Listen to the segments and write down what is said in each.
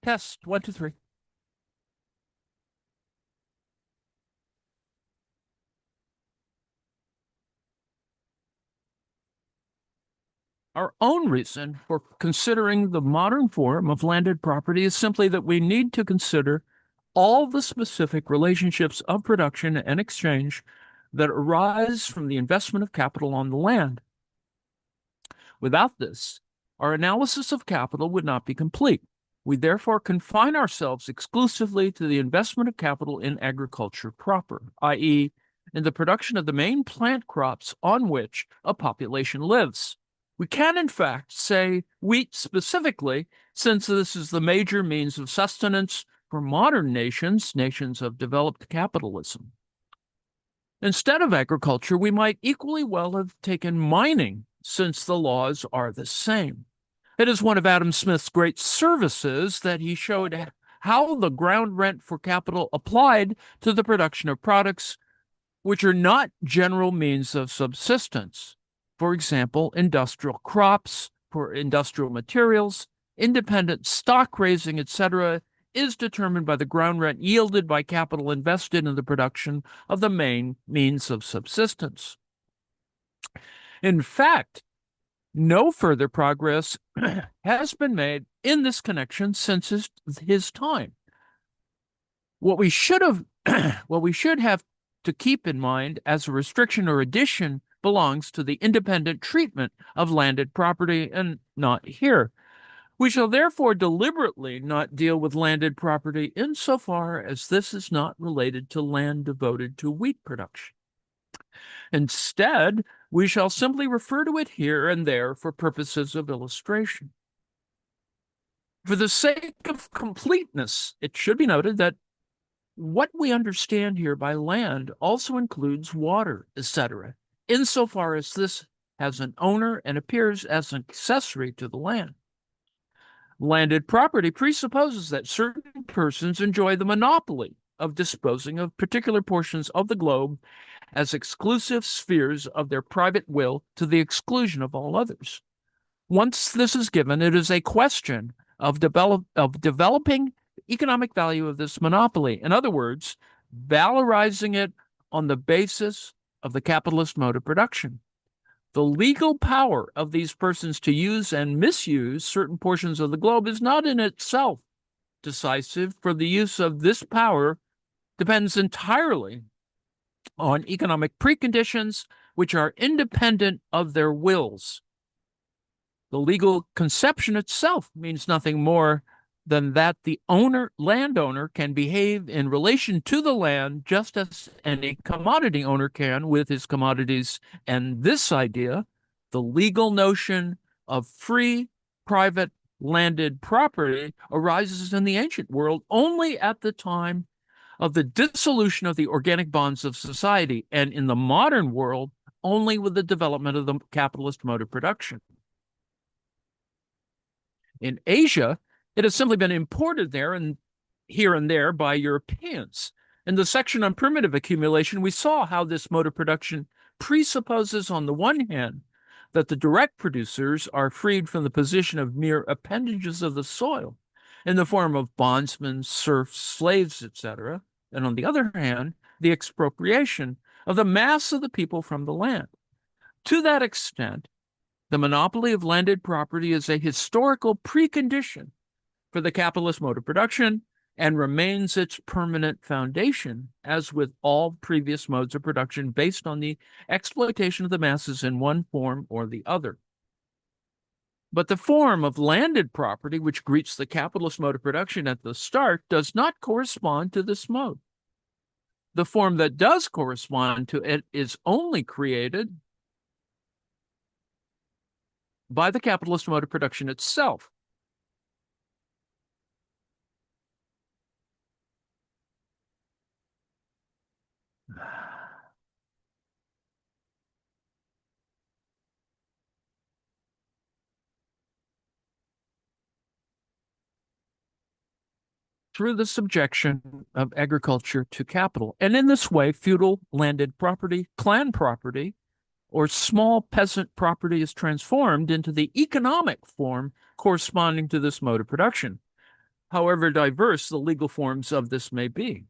Test, 1, 2, 3. Our own reason for considering the modern form of landed property is simply that we need to consider all the specific relationships of production and exchange that arise from the investment of capital on the land. Without this, our analysis of capital would not be complete. We therefore confine ourselves exclusively to the investment of capital in agriculture proper, i.e., in the production of the main plant crops on which a population lives. We can, in fact, say wheat specifically, since this is the major means of sustenance for modern nations, nations of developed capitalism. Instead of agriculture, we might equally well have taken mining, since the laws are the same. It is one of Adam Smith's great services that he showed how the ground rent for capital applied to the production of products which are not general means of subsistence. For example, industrial crops for industrial materials, independent stock raising, etc., is determined by the ground rent yielded by capital invested in the production of the main means of subsistence. In fact, no further progress has been made in this connection since his time. What we should have to keep in mind as a restriction or addition belongs to the independent treatment of landed property and not here. We shall therefore deliberately not deal with landed property insofar as this is not related to land devoted to wheat production. Instead, we shall simply refer to it here and there for purposes of illustration. For the sake of completeness, it should be noted that what we understand here by land also includes water, etc., insofar as this has an owner and appears as an accessory to the land. Landed property presupposes that certain persons enjoy the monopoly of disposing of particular portions of the globe as exclusive spheres of their private will to the exclusion of all others. Once this is given, it is a question of developing economic value of this monopoly. In other words, valorizing it on the basis of the capitalist mode of production. The legal power of these persons to use and misuse certain portions of the globe is not in itself decisive, for the use of this power depends entirely on economic preconditions which are independent of their wills. The legal conception itself means nothing more than that the landowner can behave in relation to the land just as any commodity owner can with his commodities. And this idea, the legal notion of free, private, landed property, arises in the ancient world only at the time of the dissolution of the organic bonds of society, and in the modern world only with the development of the capitalist mode of production. In Asia, it has simply been imported there and here and there by Europeans. In the section on primitive accumulation, we saw how this mode of production presupposes, on the one hand, that the direct producers are freed from the position of mere appendages of the soil in the form of bondsmen, serfs, slaves, etc., and on the other hand, the expropriation of the mass of the people from the land. To that extent, the monopoly of landed property is a historical precondition for the capitalist mode of production and remains its permanent foundation, as with all previous modes of production based on the exploitation of the masses in one form or the other. But the form of landed property which greets the capitalist mode of production at the start does not correspond to this mode. The form that does correspond to it is only created by the capitalist mode of production itself. Through the subjection of agriculture to capital. And in this way, feudal landed property, clan property, or small peasant property is transformed into the economic form corresponding to this mode of production. however diverse the legal forms of this may be.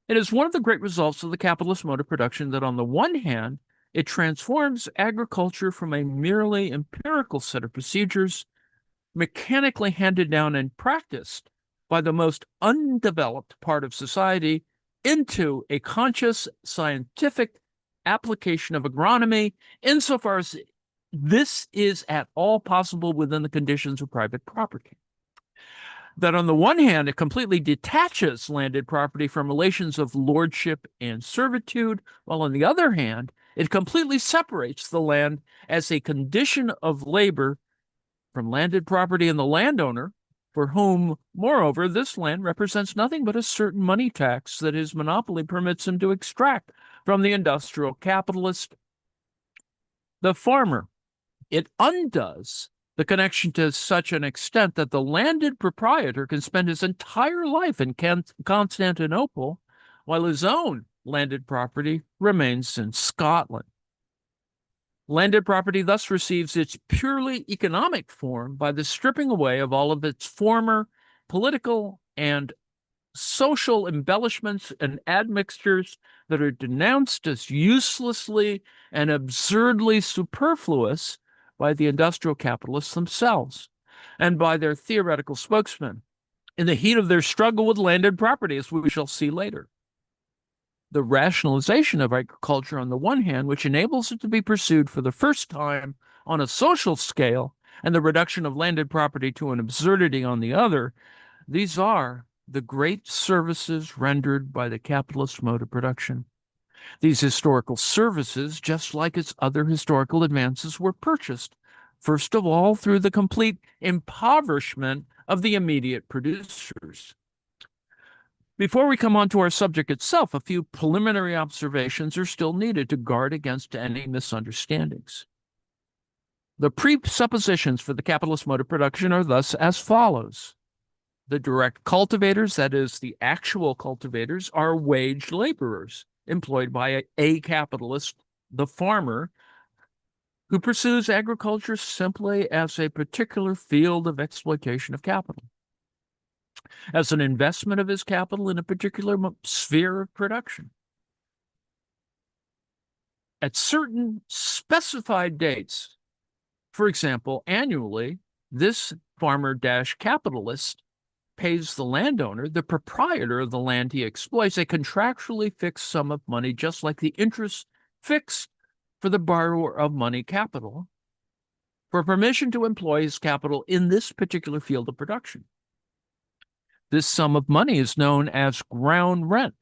It is one of the great results of the capitalist mode of production that, on the one hand, it transforms agriculture from a merely empirical set of procedures, mechanically handed down and practiced by the most undeveloped part of society, into a conscious scientific application of agronomy, insofar as this is at all possible within the conditions of private property. That on the one hand, it completely detaches landed property from relations of lordship and servitude, while on the other hand, it completely separates the land as a condition of labor from landed property and the landowner, for whom, moreover, this land represents nothing but a certain money tax that his monopoly permits him to extract from the industrial capitalist, the farmer. It undoes the connection to such an extent that the landed proprietor can spend his entire life in Constantinople, while his own landed property remains in Scotland. Landed property thus receives its purely economic form by the stripping away of all of its former political and social embellishments and admixtures that are denounced as uselessly and absurdly superfluous by the industrial capitalists themselves and by their theoretical spokesmen in the heat of their struggle with landed property, as we shall see later. The rationalization of agriculture on the one hand, which enables it to be pursued for the first time on a social scale, and the reduction of landed property to an absurdity on the other, these are the great services rendered by the capitalist mode of production. These historical services, just like its other historical advances, were purchased, first of all, through the complete impoverishment of the immediate producers. Before we come on to our subject itself, a few preliminary observations are still needed to guard against any misunderstandings. The presuppositions for the capitalist mode of production are thus as follows. The direct cultivators, that is, the actual cultivators, are wage laborers employed by a capitalist, the farmer, who pursues agriculture simply as a particular field of exploitation of capital, as an investment of his capital in a particular sphere of production. At certain specified dates, for example, annually, this farmer-capitalist pays the landowner, the proprietor of the land he exploits, a contractually fixed sum of money, just like the interest fixed for the borrower of money capital, for permission to employ his capital in this particular field of production. This sum of money is known as ground rent,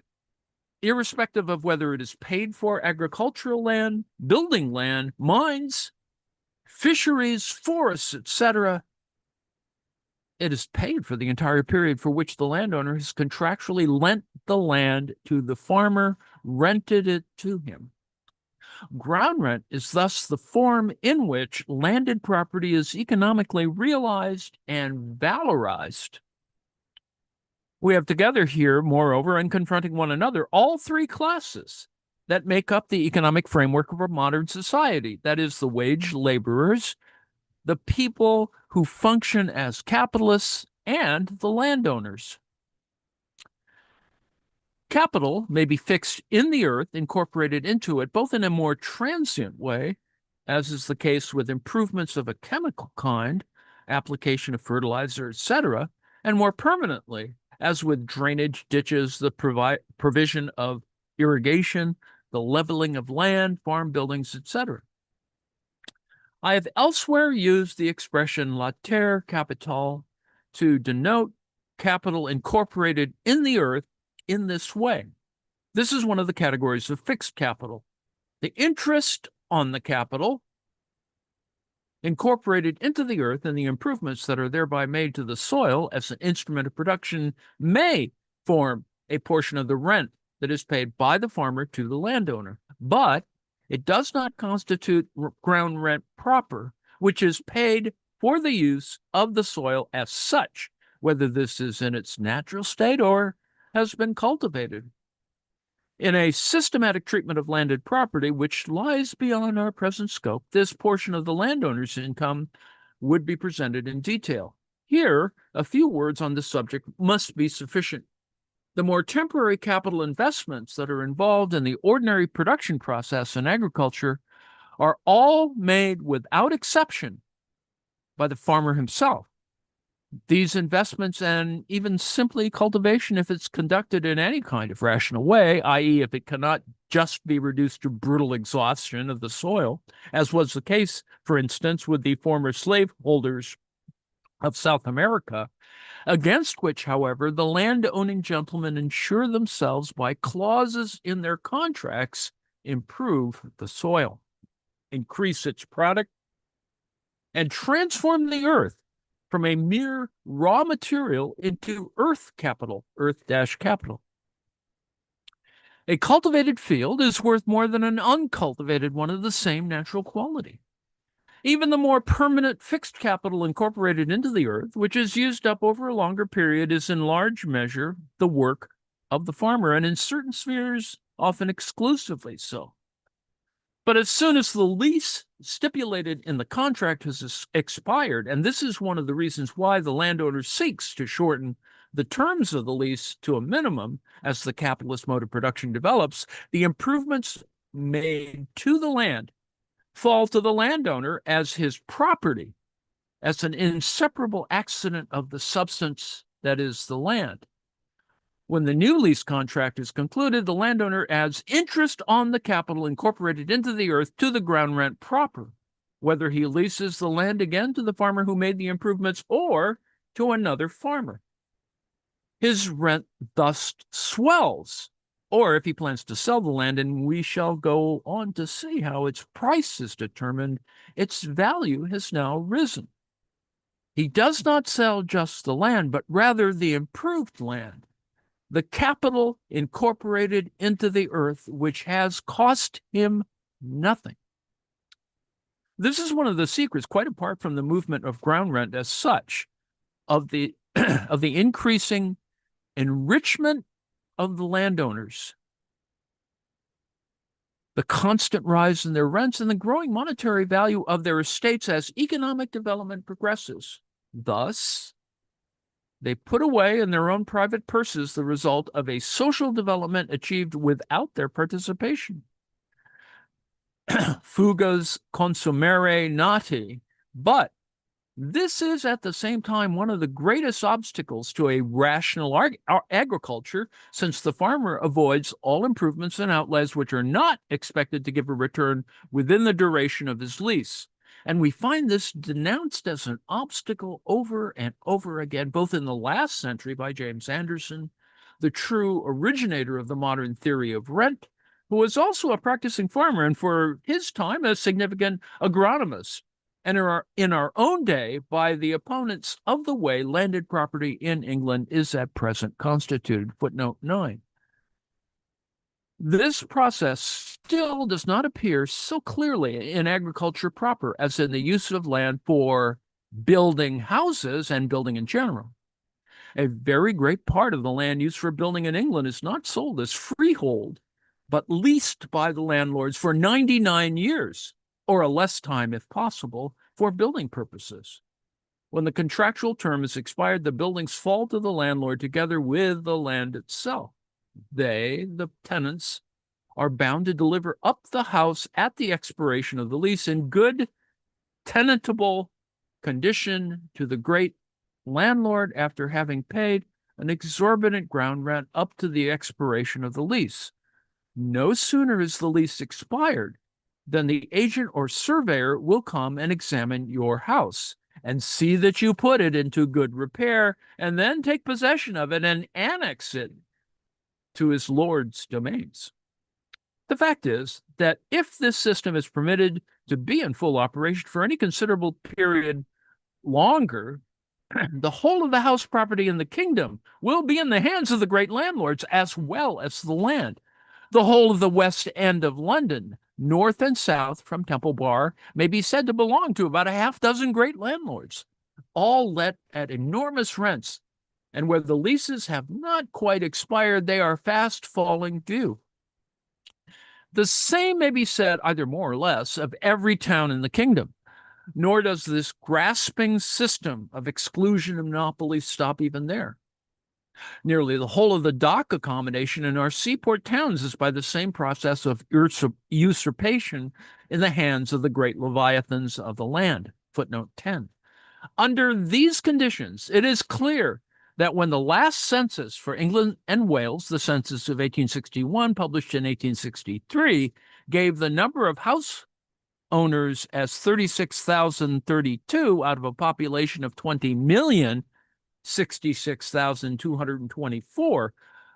irrespective of whether it is paid for agricultural land, building land, mines, fisheries, forests, etc. It is paid for the entire period for which the landowner has contractually lent the land to the farmer, rented it to him. Ground rent is thus the form in which landed property is economically realized and valorized. We have together here, moreover, and confronting one another, all three classes that make up the economic framework of a modern society. That is, the wage laborers, the people who function as capitalists, and the landowners. Capital may be fixed in the earth, incorporated into it, both in a more transient way, as is the case with improvements of a chemical kind, application of fertilizer, etc., and more permanently, as with drainage, ditches, the provision of irrigation, the leveling of land, farm buildings, etc. I have elsewhere used the expression la terre capitale to denote capital incorporated in the earth in this way. This is one of the categories of fixed capital. The interest on the capital incorporated into the earth and the improvements that are thereby made to the soil as an instrument of production may form a portion of the rent that is paid by the farmer to the landowner. But it does not constitute ground rent proper, which is paid for the use of the soil as such, whether this is in its natural state or has been cultivated. In a systematic treatment of landed property, which lies beyond our present scope, this portion of the landowner's income would be presented in detail. Here, a few words on this subject must be sufficient. The more temporary capital investments that are involved in the ordinary production process in agriculture are all made without exception by the farmer himself. These investments, and even simply cultivation, if it's conducted in any kind of rational way, i.e., if it cannot just be reduced to brutal exhaustion of the soil, as was the case, for instance, with the former slaveholders of South America, against which, however, the land-owning gentlemen ensure themselves by clauses in their contracts improve the soil, increase its product, and transform the earth from a mere raw material into earth capital, earth-capital. A cultivated field is worth more than an uncultivated one of the same natural quality. Even the more permanent fixed capital incorporated into the earth, which is used up over a longer period, is in large measure the work of the farmer, and in certain spheres, often exclusively so. But as soon as the lease stipulated in the contract has expired, and this is one of the reasons why the landowner seeks to shorten the terms of the lease to a minimum as the capitalist mode of production develops, the improvements made to the land fall to the landowner as his property, as an inseparable accident of the substance that is the land. When the new lease contract is concluded, the landowner adds interest on the capital incorporated into the earth to the ground rent proper, whether he leases the land again to the farmer who made the improvements or to another farmer. His rent thus swells, or if he plans to sell the land, and we shall go on to see how its price is determined, its value has now risen. He does not sell just the land, but rather the improved land, the capital incorporated into the earth, which has cost him nothing. This is one of the secrets, quite apart from the movement of ground rent as such, of the of the increasing enrichment of the landowners, the constant rise in their rents, and the growing monetary value of their estates as economic development progresses. Thus, they put away in their own private purses the result of a social development achieved without their participation. Fugas consumere nati, but this is at the same time one of the greatest obstacles to a rational agriculture, since the farmer avoids all improvements and outlays which are not expected to give a return within the duration of his lease. And we find this denounced as an obstacle over and over again, both in the last century by James Anderson, the true originator of the modern theory of rent, who was also a practicing farmer and for his time a significant agronomist, and in our own day by the opponents of the way landed property in England is at present constituted. Footnote 9. This process still does not appear so clearly in agriculture proper as in the use of land for building houses and building in general. A very great part of the land used for building in England is not sold as freehold, but leased by the landlords for 99 years, or a less time if possible, for building purposes. When the contractual term is expired, the buildings fall to the landlord together with the land itself. They, the tenants, are bound to deliver up the house at the expiration of the lease in good, tenantable condition to the great landlord after having paid an exorbitant ground rent up to the expiration of the lease. No sooner is the lease expired than the agent or surveyor will come and examine your house and see that you put it into good repair, and then take possession of it and annex it to his lord's domains. The fact is that if this system is permitted to be in full operation for any considerable period longer, the whole of the house property in the kingdom will be in the hands of the great landlords as well as the land. The whole of the West End of London, north and south from Temple Bar, may be said to belong to about a half dozen great landlords, all let at enormous rents, and where the leases have not quite expired, they are fast falling due. The same may be said, either more or less, of every town in the kingdom. Nor does this grasping system of exclusion and monopolies stop even there. Nearly the whole of the dock accommodation in our seaport towns is by the same process of usurpation in the hands of the great leviathans of the land. Footnote 10. Under these conditions, it is clear that when the last census for England and Wales, the census of 1861, published in 1863, gave the number of house owners as 36,032 out of a population of 20,066,224,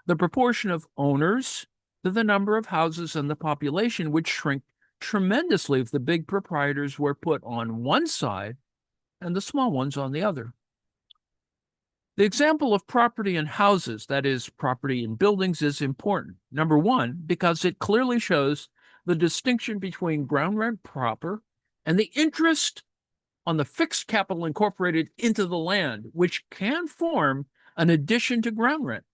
the proportion of owners to the number of houses in the population would shrink tremendously if the big proprietors were put on one side and the small ones on the other. The example of property in houses, that is, property in buildings, is important. Number one, because it clearly shows the distinction between ground rent proper and the interest on the fixed capital incorporated into the land, which can form an addition to ground rent.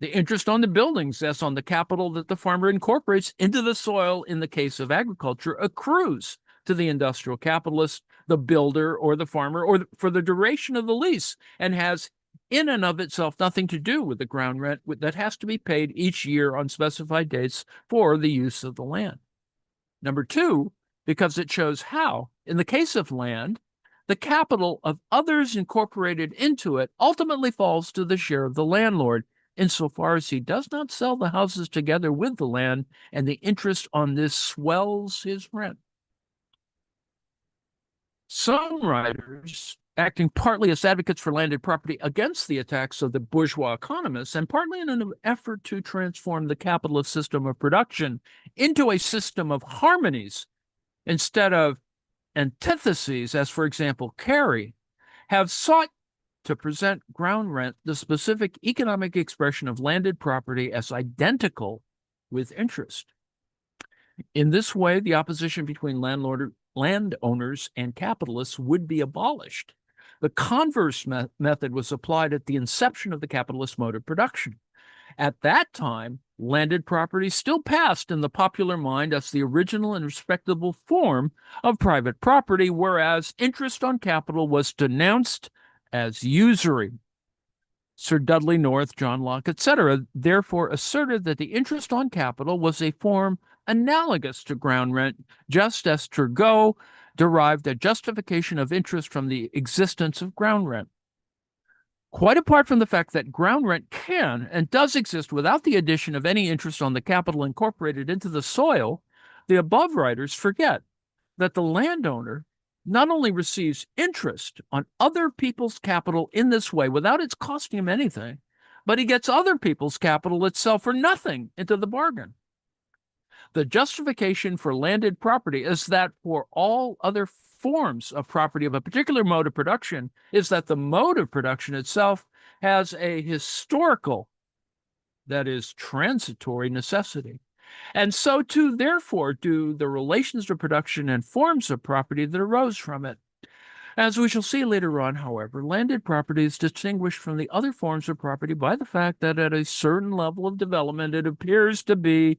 The interest on the buildings, as on the capital that the farmer incorporates into the soil in the case of agriculture, accrues to the industrial capitalist, the builder, or the farmer, or for the duration of the lease, and has in and of itself nothing to do with the ground rent that has to be paid each year on specified dates for the use of the land. Number two, because it shows how, in the case of land, the capital of others incorporated into it ultimately falls to the share of the landlord, insofar as he does not sell the houses together with the land, and the interest on this swells his rent. Some writers, acting partly as advocates for landed property against the attacks of the bourgeois economists, and partly in an effort to transform the capitalist system of production into a system of harmonies instead of antitheses, as for example Carey, have sought to present ground rent, the specific economic expression of landed property, as identical with interest. In this way, the opposition between landowners and capitalists would be abolished. The converse method was applied at the inception of the capitalist mode of production. At that time, landed property still passed in the popular mind as the original and respectable form of private property, whereas interest on capital was denounced as usury. Sir Dudley North, John Locke, etc., therefore asserted that the interest on capital was a form analogous to ground rent, just as Turgot derived a justification of interest from the existence of ground rent. Quite apart from the fact that ground rent can and does exist without the addition of any interest on the capital incorporated into the soil, the above writers forget that the landowner not only receives interest on other people's capital in this way without it costing him anything, but he gets other people's capital itself for nothing into the bargain. The justification for landed property is that for all other forms of property of a particular mode of production is that the mode of production itself has a historical, that is, transitory necessity. And so too, therefore, do the relations of production and forms of property that arose from it. As we shall see later on, however, landed property is distinguished from the other forms of property by the fact that at a certain level of development, it appears to be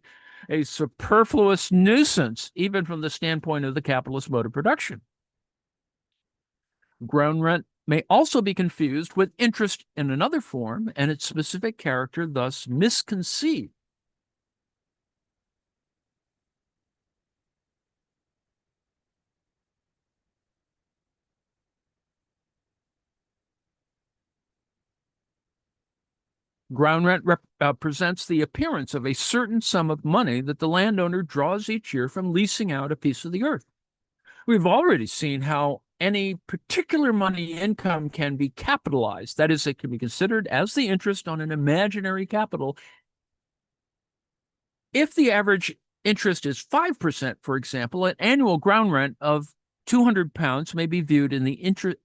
a superfluous nuisance, even from the standpoint of the capitalist mode of production. Ground rent may also be confused with interest in another form, and its specific character thus misconceived. Ground rent presents the appearance of a certain sum of money that the landowner draws each year from leasing out a piece of the earth. We've already seen how any particular money income can be capitalized. That is, it can be considered as the interest on an imaginary capital. If the average interest is 5%, for example, an annual ground rent of £200 may be viewed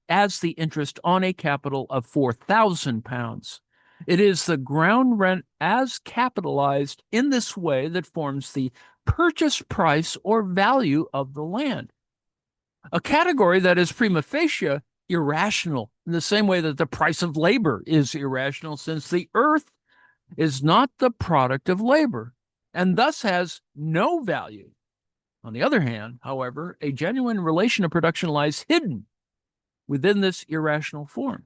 as the interest on a capital of £4,000. It is the ground rent as capitalized in this way that forms the purchase price or value of the land, a category that is prima facie irrational in the same way that the price of labor is irrational, since the earth is not the product of labor and thus has no value. On the other hand, however, a genuine relation of production lies hidden within this irrational form.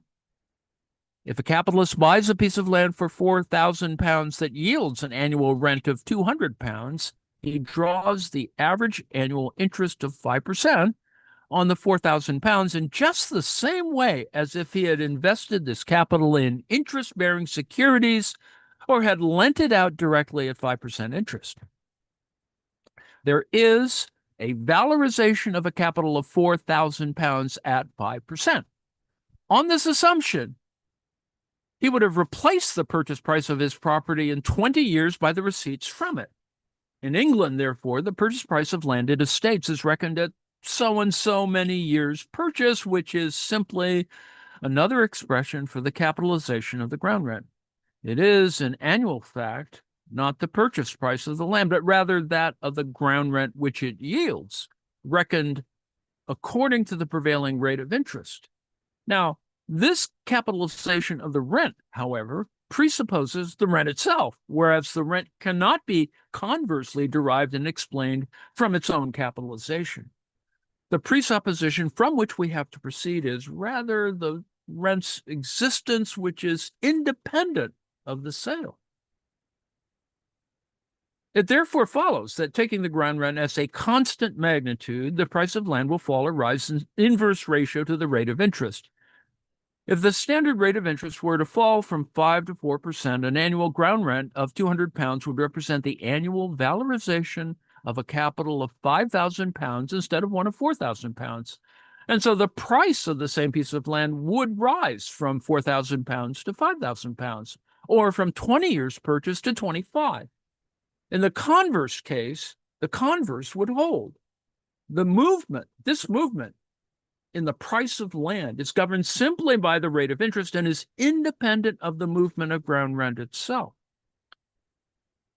If a capitalist buys a piece of land for £4,000 that yields an annual rent of £200, he draws the average annual interest of 5% on the £4,000 in just the same way as if he had invested this capital in interest-bearing securities or had lent it out directly at 5% interest. There is a valorization of a capital of £4,000 at 5%. On this assumption, he would have replaced the purchase price of his property in 20 years by the receipts from it. In England, therefore, the purchase price of landed estates is reckoned at so and so many years' purchase, which is simply another expression for the capitalization of the ground rent. It is an annual fact, not the purchase price of the land, but rather that of the ground rent which it yields, reckoned according to the prevailing rate of interest. Now, this capitalization of the rent, however, presupposes the rent itself, whereas the rent cannot be conversely derived and explained from its own capitalization. The presupposition from which we have to proceed is rather the rent's existence, which is independent of the sale. It therefore follows that taking the ground rent as a constant magnitude, the price of land will fall or rise in inverse ratio to the rate of interest. If the standard rate of interest were to fall from 5 to 4%, an annual ground rent of £200 would represent the annual valorization of a capital of £5,000 instead of one of £4,000. And so the price of the same piece of land would rise from £4,000 to £5,000, or from 20 years' purchase to 25. In the converse case, the converse would hold. This movement in the price of land is governed simply by the rate of interest and is independent of the movement of ground rent itself.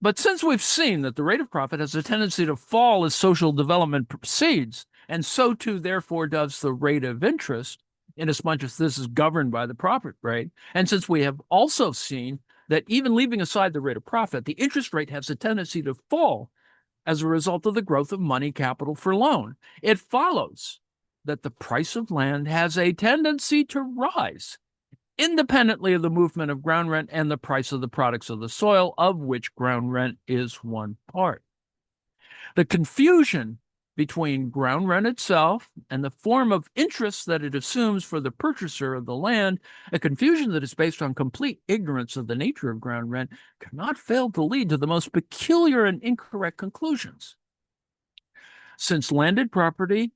But since we've seen that the rate of profit has a tendency to fall as social development proceeds, and so too, therefore, does the rate of interest, inasmuch as this is governed by the profit rate, and since we have also seen that even leaving aside the rate of profit, the interest rate has a tendency to fall as a result of the growth of money capital for loan, it follows that the price of land has a tendency to rise, independently of the movement of ground rent and the price of the products of the soil, of which ground rent is one part. The confusion between ground rent itself and the form of interest that it assumes for the purchaser of the land, a confusion that is based on complete ignorance of the nature of ground rent, cannot fail to lead to the most peculiar and incorrect conclusions. Since landed property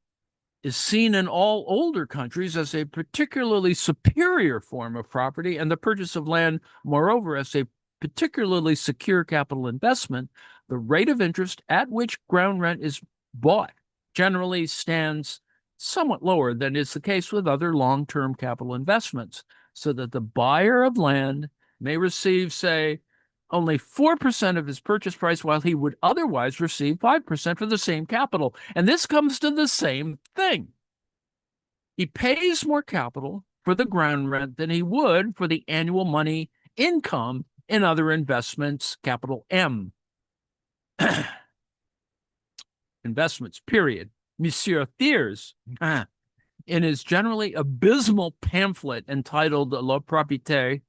is seen in all older countries as a particularly superior form of property, and the purchase of land, moreover, as a particularly secure capital investment, the rate of interest at which ground rent is bought generally stands somewhat lower than is the case with other long-term capital investments, so that the buyer of land may receive, say, only 4% of his purchase price, while he would otherwise receive 5% for the same capital. And this comes to the same thing. He pays more capital for the ground rent than he would for the annual money income in other investments, capital M. Investments, period. Monsieur Thiers, in his generally abysmal pamphlet entitled La Propriété,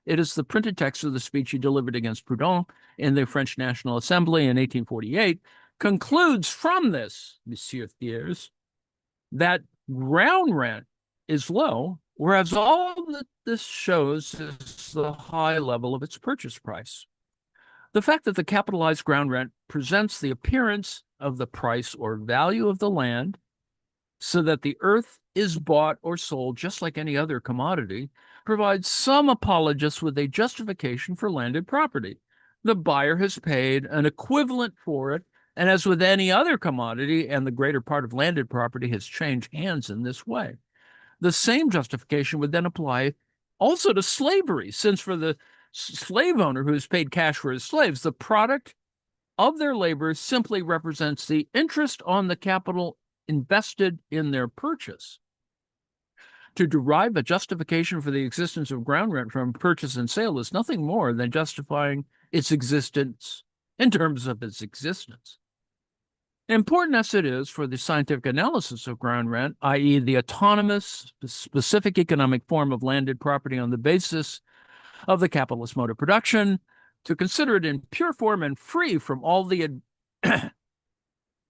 it is the printed text of the speech he delivered against Proudhon in the French National Assembly in 1848, concludes from this, Monsieur Thiers, that ground rent is low, whereas all that this shows is the high level of its purchase price. The fact that the capitalized ground rent presents the appearance of the price or value of the land, so that the earth is bought or sold just like any other commodity, provides some apologists with a justification for landed property. The buyer has paid an equivalent for it, and as with any other commodity, and the greater part of landed property has changed hands in this way, the same justification would then apply also to slavery, since for the slave owner who has paid cash for his slaves, the product of their labor simply represents the interest on the capital invested in their purchase. To derive a justification for the existence of ground rent from purchase and sale is nothing more than justifying its existence in terms of its existence. Important as it is for the scientific analysis of ground rent, i.e., the autonomous, specific economic form of landed property on the basis of the capitalist mode of production, to consider it in pure form and free from all the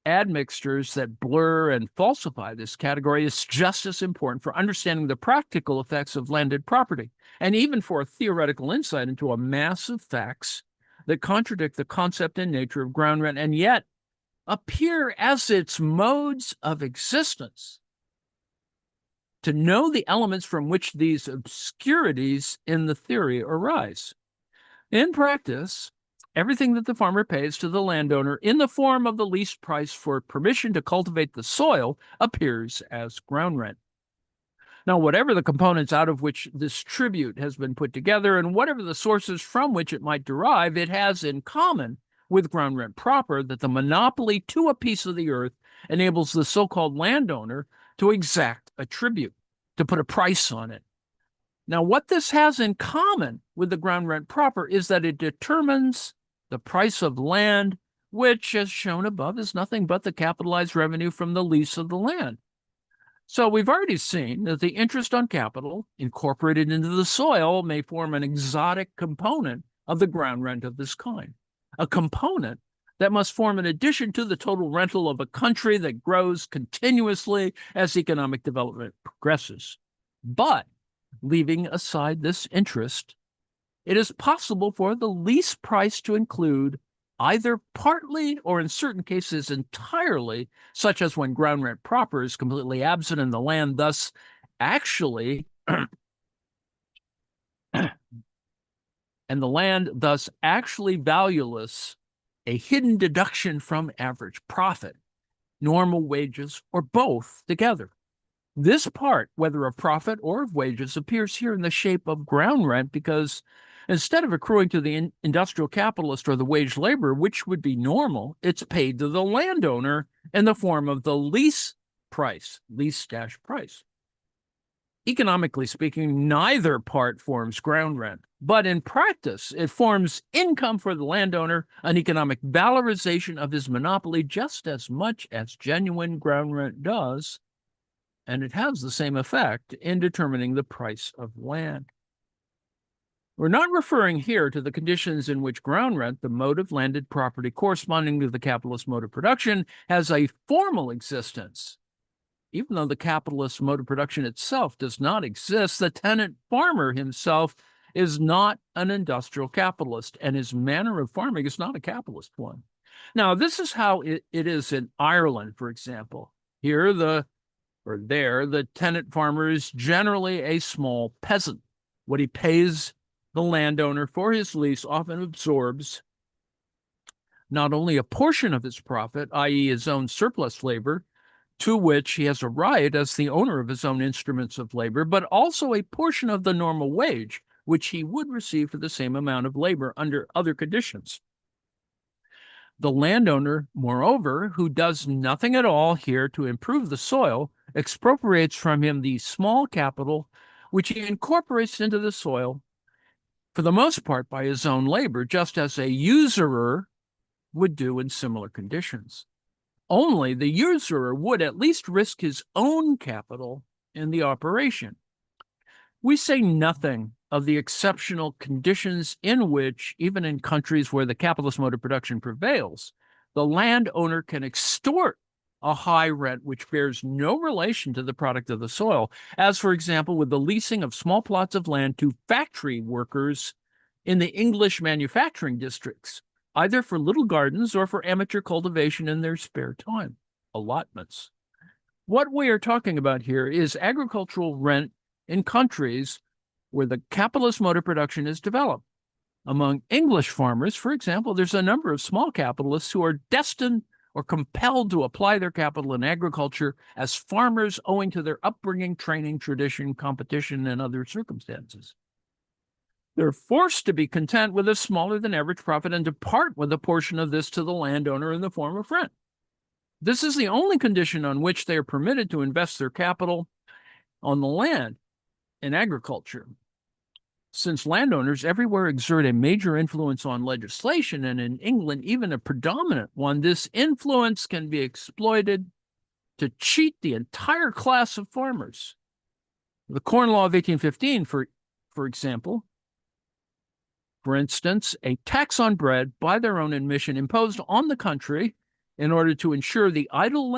admixtures that blur and falsify this category is just as important for understanding the practical effects of landed property, and even for a theoretical insight into a mass of facts that contradict the concept and nature of ground rent, and yet appear as its modes of existence. To know the elements from which these obscurities in the theory arise. In practice, everything that the farmer pays to the landowner in the form of the lease price for permission to cultivate the soil appears as ground rent. Now, whatever the components out of which this tribute has been put together and whatever the sources from which it might derive, it has in common with ground rent proper that the monopoly to a piece of the earth enables the so-called landowner to exact a tribute, to put a price on it. Now, what this has in common with the ground rent proper is that it determines the price of land, which, as shown above, is nothing but the capitalized revenue from the lease of the land. So we've already seen that the interest on capital incorporated into the soil may form an exotic component of the ground rent of this kind, a component that must form an addition to the total rental of a country that grows continuously as economic development progresses. But leaving aside this interest, it is possible for the lease price to include either partly or in certain cases entirely, such as when ground rent proper is completely absent in the land, thus actually and the land thus actually valueless, a hidden deduction from average profit, normal wages, or both together. This part, whether of profit or of wages, appears here in the shape of ground rent because instead of accruing to the industrial capitalist or the wage laborer, which would be normal, it's paid to the landowner in the form of the lease price, lease-price. Economically speaking, neither part forms ground rent, but in practice, it forms income for the landowner, an economic valorization of his monopoly just as much as genuine ground rent does, and it has the same effect in determining the price of land. We're not referring here to the conditions in which ground rent, the mode of landed property corresponding to the capitalist mode of production, has a formal existence. Even though the capitalist mode of production itself does not exist, the tenant farmer himself is not an industrial capitalist, and his manner of farming is not a capitalist one. Now, this is how it is in Ireland, for example. Here, the tenant farmer is generally a small peasant. What he pays the landowner for his lease often absorbs not only a portion of his profit, i.e., his own surplus labor, to which he has a right as the owner of his own instruments of labor, but also a portion of the normal wage, which he would receive for the same amount of labor under other conditions. The landowner, moreover, who does nothing at all here to improve the soil, expropriates from him the small capital which he incorporates into the soil, for the most part by his own labor, just as a usurer would do in similar conditions. Only the usurer would at least risk his own capital in the operation. We say nothing of the exceptional conditions in which, even in countries where the capitalist mode of production prevails, the landowner can extort a high rent which bears no relation to the product of the soil, as, for example, with the leasing of small plots of land to factory workers in the English manufacturing districts, either for little gardens or for amateur cultivation in their spare time, allotments. What we are talking about here is agricultural rent in countries where the capitalist mode of production is developed. Among English farmers, for example, there's a number of small capitalists who are destined or compelled to apply their capital in agriculture as farmers owing to their upbringing, training, tradition, competition, and other circumstances. They're forced to be content with a smaller than average profit and to part with a portion of this to the landowner in the form of rent. This is the only condition on which they are permitted to invest their capital on the land in agriculture. Since landowners everywhere exert a major influence on legislation, and in England, even a predominant one, this influence can be exploited to cheat the entire class of farmers. The Corn Law of 1815, for example, for instance, a tax on bread, by their own admission, imposed on the country in order to ensure the idle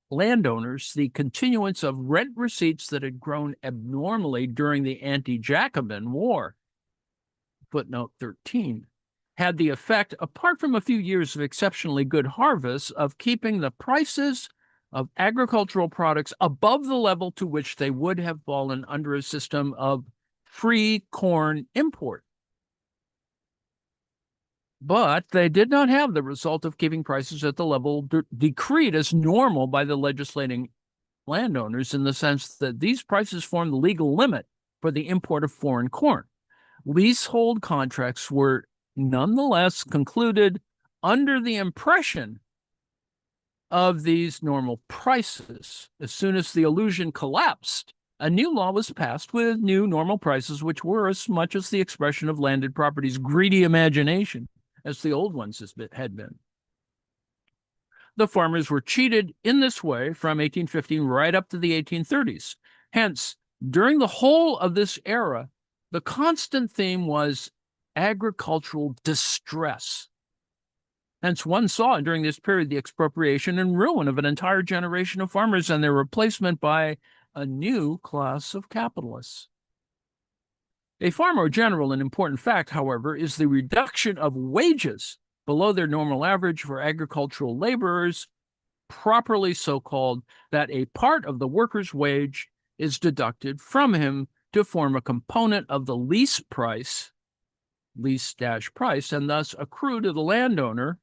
landowners the continuance of rent receipts that had grown abnormally during the anti-Jacobin War. Footnote 13 had the effect, apart from a few years of exceptionally good harvests, of keeping the prices of agricultural products above the level to which they would have fallen under a system of free corn import. But they did not have the result of keeping prices at the level decreed as normal by the legislating landowners, in the sense that these prices formed the legal limit for the import of foreign corn. Leasehold contracts were nonetheless concluded under the impression of these normal prices. As soon as the illusion collapsed, a new law was passed with new normal prices, which were as much as the expression of landed property's greedy imagination as the old ones had been. The farmers were cheated in this way from 1815 right up to the 1830s. Hence, during the whole of this era, the constant theme was agricultural distress. Hence, one saw during this period the expropriation and ruin of an entire generation of farmers and their replacement by a new class of capitalists. A far more general and important fact, however, is the reduction of wages below their normal average for agricultural laborers, properly so called, that a part of the worker's wage is deducted from him to form a component of the lease price, and thus accrue to the landowner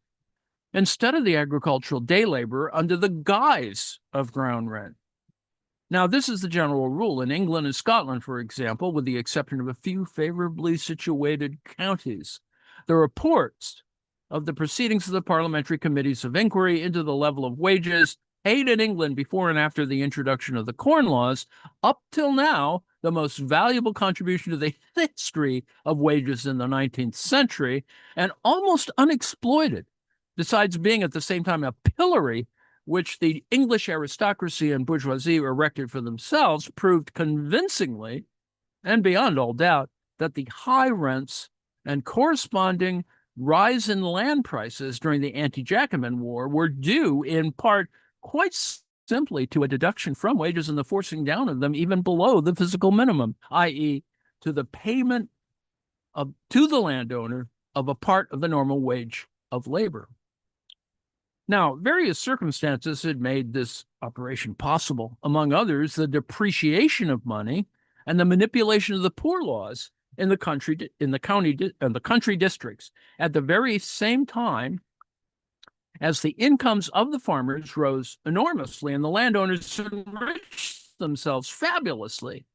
instead of the agricultural day laborer under the guise of ground rent. Now, this is the general rule in England and Scotland, for example, with the exception of a few favorably situated counties. The reports of the proceedings of the parliamentary committees of inquiry into the level of wages paid in England before and after the introduction of the Corn Laws, up till now, the most valuable contribution to the history of wages in the 19th century, and almost unexploited, besides being at the same time a pillory which the English aristocracy and bourgeoisie erected for themselves, proved convincingly, and beyond all doubt, that the high rents and corresponding rise in land prices during the anti-Jacobin War were due, in part, quite simply to a deduction from wages and the forcing down of them even below the physical minimum, i.e., to the payment to the landowner of a part of the normal wage of labor. Now, various circumstances had made this operation possible. Among others, the depreciation of money and the manipulation of the poor laws in the country districts at the very same time as the incomes of the farmers rose enormously and the landowners enriched themselves fabulously.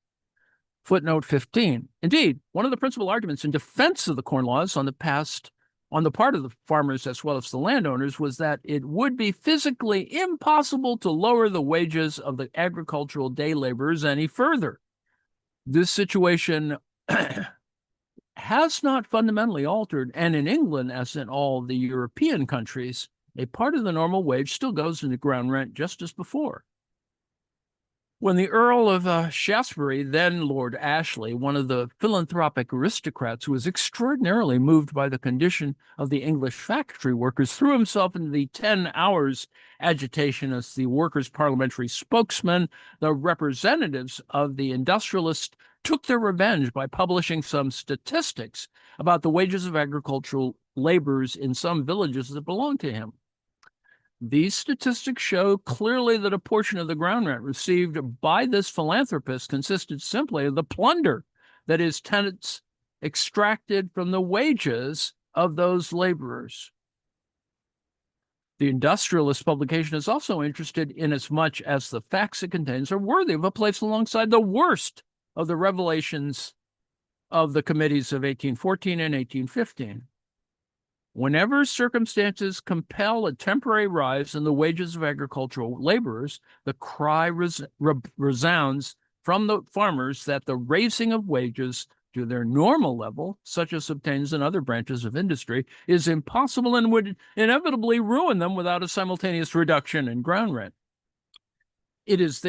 Footnote 15. Indeed, one of the principal arguments in defense of the Corn Laws on the part of the farmers as well as the landowners was that it would be physically impossible to lower the wages of the agricultural day laborers any further. This situation has not fundamentally altered, and in England, as in all the European countries, a part of the normal wage still goes into ground rent just as before. When the Earl of Shaftesbury, then Lord Ashley, one of the philanthropic aristocrats who was extraordinarily moved by the condition of the English factory workers, threw himself into the 10 hours agitation as the workers' parliamentary spokesman, the representatives of the industrialists took their revenge by publishing some statistics about the wages of agricultural laborers in some villages that belonged to him. These statistics show clearly that a portion of the ground rent received by this philanthropist consisted simply of the plunder that his tenants extracted from the wages of those laborers. The industrialist publication is also interested inasmuch as the facts it contains are worthy of a place alongside the worst of the revelations of the committees of 1814 and 1815. Whenever circumstances compel a temporary rise in the wages of agricultural laborers, the cry resounds from the farmers that the raising of wages to their normal level, such as obtains in other branches of industry, is impossible and would inevitably ruin them without a simultaneous reduction in ground rent. It is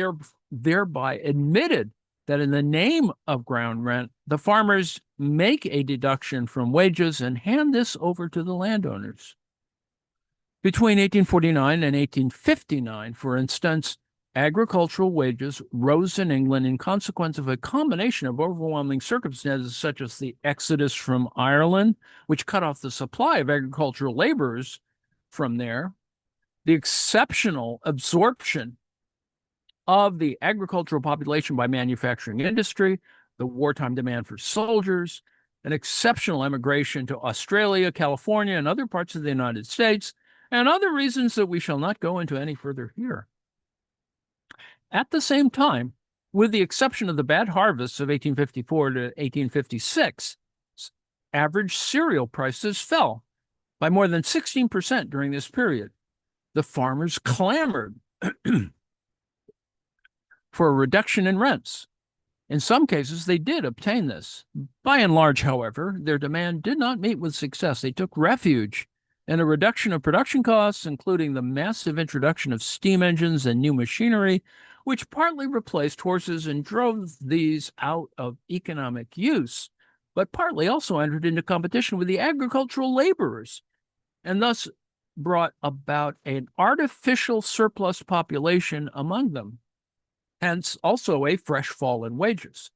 thereby admitted that in the name of ground rent, the farmers make a deduction from wages and hand this over to the landowners. Between 1849 and 1859, for instance, agricultural wages rose in England in consequence of a combination of overwhelming circumstances such as the exodus from Ireland, which cut off the supply of agricultural laborers from there, the exceptional absorption of the agricultural population by manufacturing industry, the wartime demand for soldiers, an exceptional emigration to Australia, California, and other parts of the United States, and other reasons that we shall not go into any further here. At the same time, with the exception of the bad harvests of 1854 to 1856, average cereal prices fell by more than 16% during this period. The farmers clamored for a reduction in rents. In some cases, they did obtain this. By and large, however, their demand did not meet with success. They took refuge in a reduction of production costs, including the massive introduction of steam engines and new machinery, which partly replaced horses and drove these out of economic use, but partly also entered into competition with the agricultural laborers, and thus brought about an artificial surplus population among them, hence also a fresh fall in wages.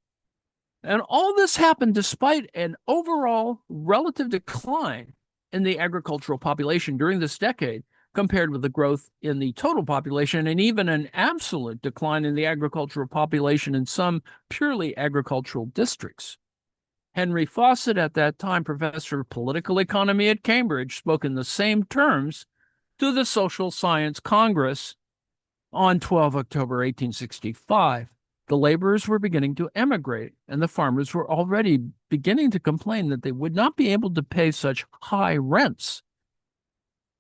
And all this happened despite an overall relative decline in the agricultural population during this decade, compared with the growth in the total population, and even an absolute decline in the agricultural population in some purely agricultural districts. Henry Fawcett, at that time professor of political economy at Cambridge, spoke in the same terms to the Social Science Congress on 12 October 1865. The laborers were beginning to emigrate, and the farmers were already beginning to complain that they would not be able to pay such high rents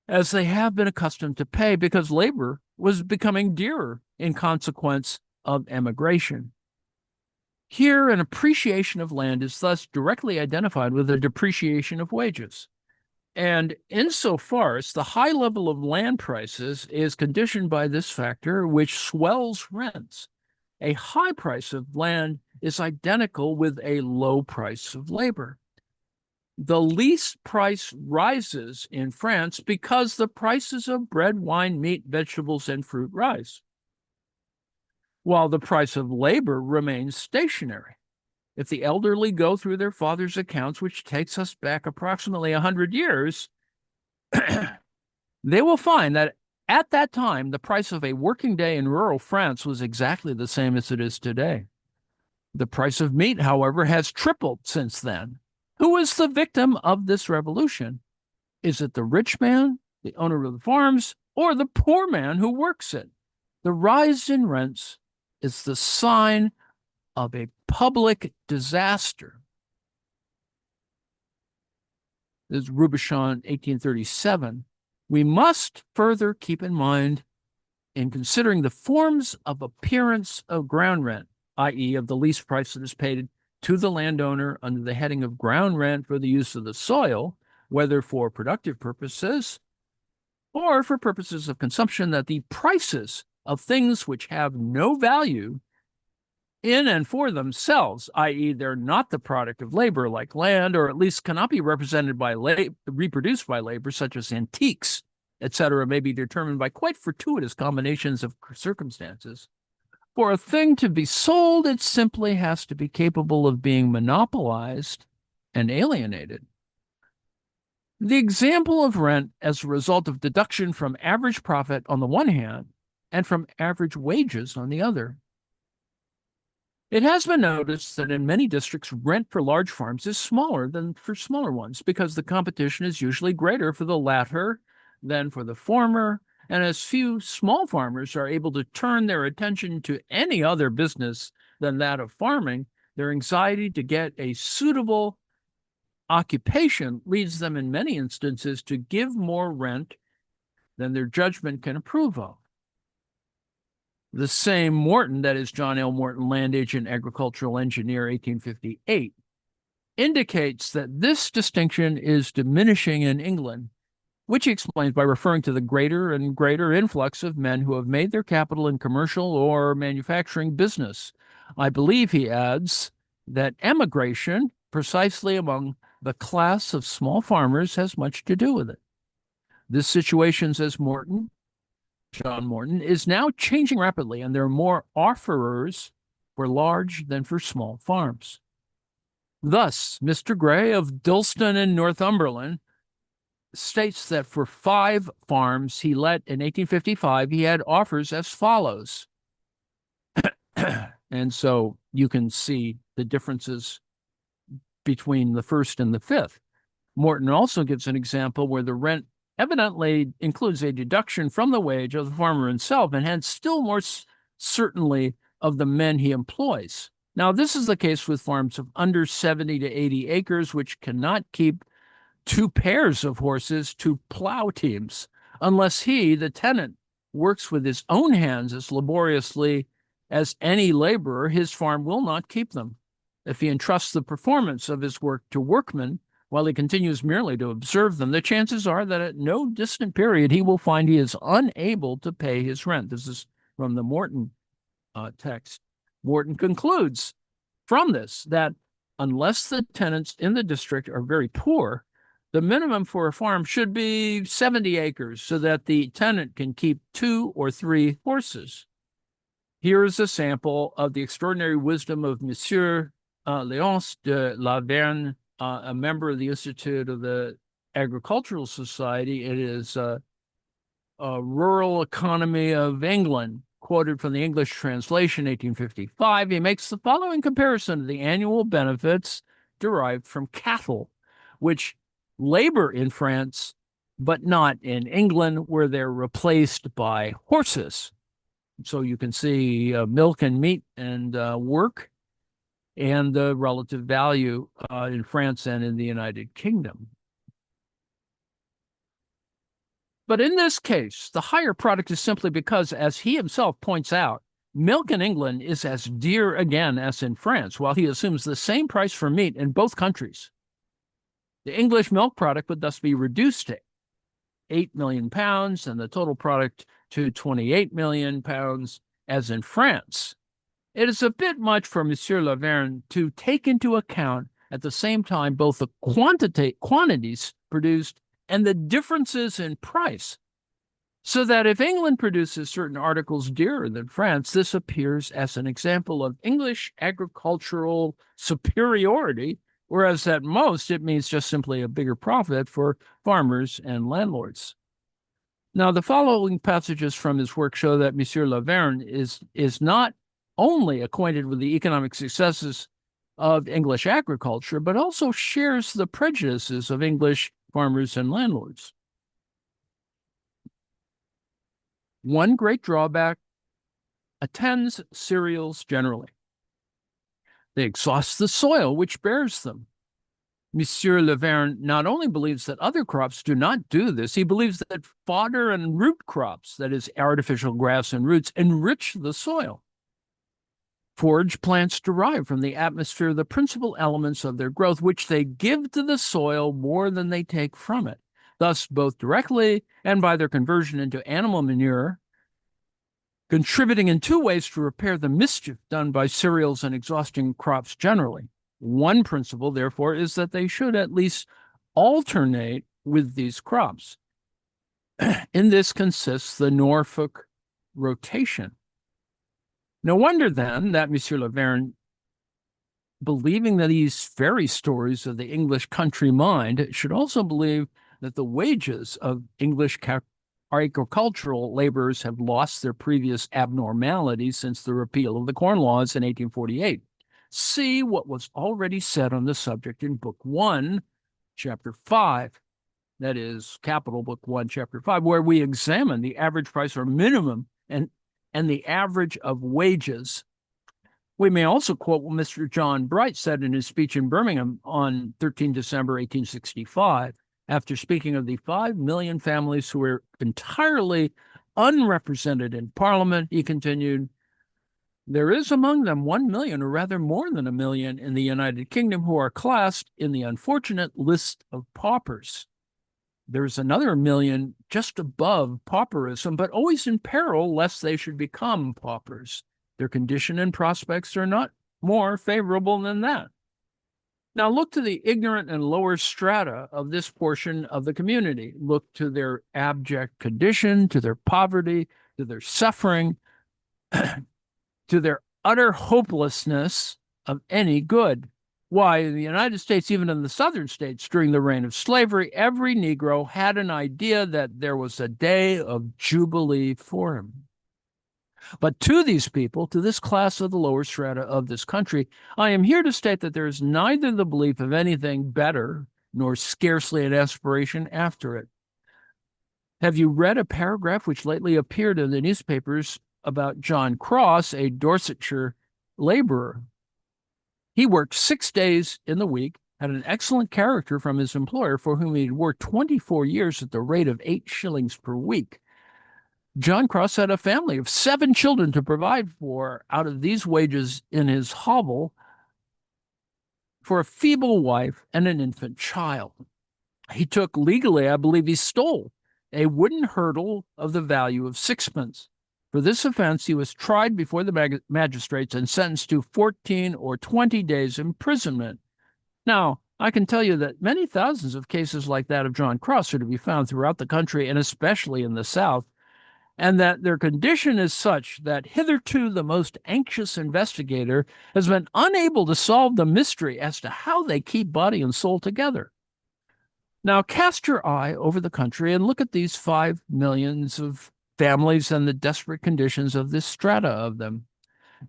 as they have been accustomed to pay because labor was becoming dearer in consequence of emigration. Here, an appreciation of land is thus directly identified with a depreciation of wages. And insofar as the high level of land prices is conditioned by this factor, which swells rents, a high price of land is identical with a low price of labor. The least price rises in France because the prices of bread, wine, meat, vegetables, and fruit rise, while the price of labor remains stationary. If the elderly go through their father's accounts, which takes us back approximately 100 years, they will find that at that time, the price of a working day in rural France was exactly the same as it is today. The price of meat, however, has tripled since then. Who is the victim of this revolution? Is it the rich man, the owner of the farms, or the poor man who works it? The rise in rents is the sign of a public disaster. This is Robuchon, 1837. We must further keep in mind, in considering the forms of appearance of ground rent, i.e., of the lease price that is paid to the landowner under the heading of ground rent for the use of the soil, whether for productive purposes or for purposes of consumption, that the prices of things which have no value in and for themselves, i.e., they're not the product of labor like land, or at least cannot be represented by reproduced by labor, such as antiques, etc., may be determined by quite fortuitous combinations of circumstances. For a thing to be sold, it simply has to be capable of being monopolized and alienated. The example of rent as a result of deduction from average profit on the one hand and from average wages on the other. It has been noticed that in many districts, rent for large farms is smaller than for smaller ones because the competition is usually greater for the latter than for the former, and as few small farmers are able to turn their attention to any other business than that of farming, their anxiety to get a suitable occupation leads them in many instances to give more rent than their judgment can approve of. The same Morton, that is John L. Morton, land agent, agricultural engineer, 1858, indicates that this distinction is diminishing in England, which he explains by referring to the greater and greater influx of men who have made their capital in commercial or manufacturing business. I believe, he adds, that emigration, precisely among the class of small farmers, has much to do with it. This situation, says John Morton, is now changing rapidly, and there are more offerers for large than for small farms. Thus, Mr. Gray of Dilston in Northumberland states that for 5 farms he let in 1855, he had offers as follows. And so you can see the differences between the first and the fifth. Morton also gives an example where the rent evidently includes a deduction from the wage of the farmer himself, and hence still more certainly of the men he employs. Now, this is the case with farms of under 70 to 80 acres, which cannot keep 2 pairs of horses to plow teams, unless he, the tenant, works with his own hands as laboriously as any laborer. His farm will not keep them. If he entrusts the performance of his work to workmen, while he continues merely to observe them, the chances are that at no distant period he will find he is unable to pay his rent. This is from the Morton text. Morton concludes from this that unless the tenants in the district are very poor, the minimum for a farm should be 70 acres so that the tenant can keep 2 or 3 horses. Here is a sample of the extraordinary wisdom of Monsieur Léonce de Laverne, a member of the Institute of the Agricultural Society. It is a rural economy of England, quoted from the English translation, 1855. He makes the following comparison of the annual benefits derived from cattle, which labor in France, but not in England, where they're replaced by horses. So you can see milk and meat and work, and the relative value in France and in the United Kingdom. But in this case, the higher product is simply because, as he himself points out, milk in England is as dear again as in France, while he assumes the same price for meat in both countries. The English milk product would thus be reduced to 8 million pounds and the total product to 28 million pounds, as in France. It is a bit much for Monsieur Laverne to take into account at the same time both the quantities produced and the differences in price, so that if England produces certain articles dearer than France, this appears as an example of English agricultural superiority, whereas at most it means just simply a bigger profit for farmers and landlords. Now, the following passages from his work show that Monsieur Laverne is not only acquainted with the economic successes of English agriculture, but also shares the prejudices of English farmers and landlords. One great drawback attends cereals generally. They exhaust the soil which bears them. Monsieur Laverne not only believes that other crops do not do this, he believes that fodder and root crops, that is, artificial grass and roots, enrich the soil. Forage plants derive from the atmosphere the principal elements of their growth, which they give to the soil more than they take from it. Thus, both directly and by their conversion into animal manure, contributing in 2 ways to repair the mischief done by cereals and exhausting crops generally. One principle, therefore, is that they should at least alternate with these crops. In this consists the Norfolk rotation. No wonder, then, that Monsieur Laverne, believing that these fairy stories of the English country mind, should also believe that the wages of English agricultural laborers have lost their previous abnormality since the repeal of the Corn Laws in 1848. See what was already said on the subject in Book 1, Chapter 5. That is, Capital Book 1, Chapter 5, where we examine the average price or minimum and the average of wages. We may also quote what Mr. John Bright said in his speech in Birmingham on 13 December 1865. After speaking of the 5 million families who were entirely unrepresented in Parliament, he continued, There is among them 1 million, or rather more than 1 million, in the United Kingdom who are classed in the unfortunate list of paupers. There's another million just above pauperism, but always in peril lest they should become paupers. Their condition and prospects are not more favorable than that. Now look to the ignorant and lower strata of this portion of the community. Look to their abject condition, to their poverty, to their suffering, to their utter hopelessness of any good. Why, in the United States, even in the southern states during the reign of slavery, every Negro had an idea that there was a day of jubilee for him. But to these people, to this class of the lower strata of this country, I am here to state that there is neither the belief of anything better nor scarcely an aspiration after it. Have you read a paragraph which lately appeared in the newspapers about John Cross, a Dorsetshire laborer? He worked 6 days in the week, had an excellent character from his employer, for whom he had worked 24 years at the rate of 8 shillings per week. John Cross had a family of 7 children to provide for out of these wages in his hovel, for a feeble wife and an infant child. He took legally, I believe he stole, a wooden hurdle of the value of 6pence. For this offense, he was tried before the magistrates and sentenced to 14 or 20 days imprisonment. Now, I can tell you that many thousands of cases like that of John Cross are to be found throughout the country, and especially in the South, and that their condition is such that hitherto the most anxious investigator has been unable to solve the mystery as to how they keep body and soul together. Now, cast your eye over the country and look at these 5 millions of families and the desperate conditions of this strata of them.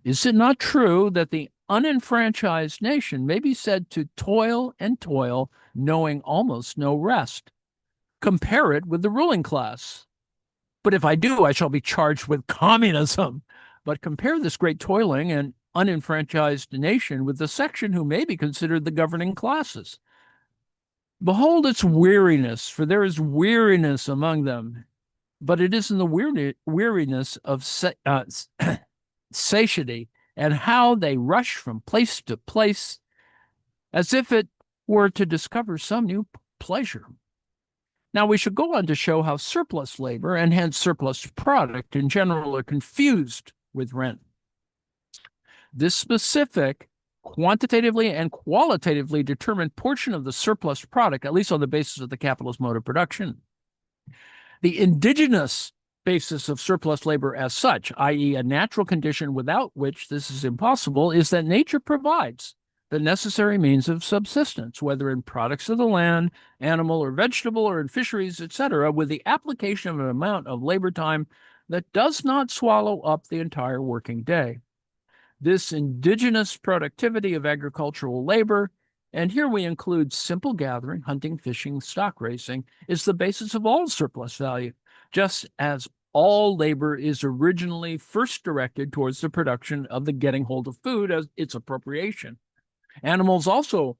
Is it not true that the unenfranchised nation may be said to toil and toil, knowing almost no rest? Compare it with the ruling class. But if I do, I shall be charged with communism. But compare this great toiling and unenfranchised nation with the section who may be considered the governing classes. Behold its weariness, for there is weariness among them, but it is in the weariness of satiety, and how they rush from place to place as if it were to discover some new pleasure. Now, we should go on to show how surplus labor, and hence surplus product in general, are confused with rent. This specific, quantitatively and qualitatively determined portion of the surplus product, at least on the basis of the capitalist mode of production, the indigenous basis of surplus labor as such, i.e., a natural condition without which this is impossible, is that nature provides the necessary means of subsistence, whether in products of the land, animal or vegetable, or in fisheries, etc., with the application of an amount of labor time that does not swallow up the entire working day. This indigenous productivity of agricultural labor, and here we include simple gathering, hunting, fishing, stock raising, is the basis of all surplus value, just as all labor is originally first directed towards the production of the getting hold of food as its appropriation. Animals also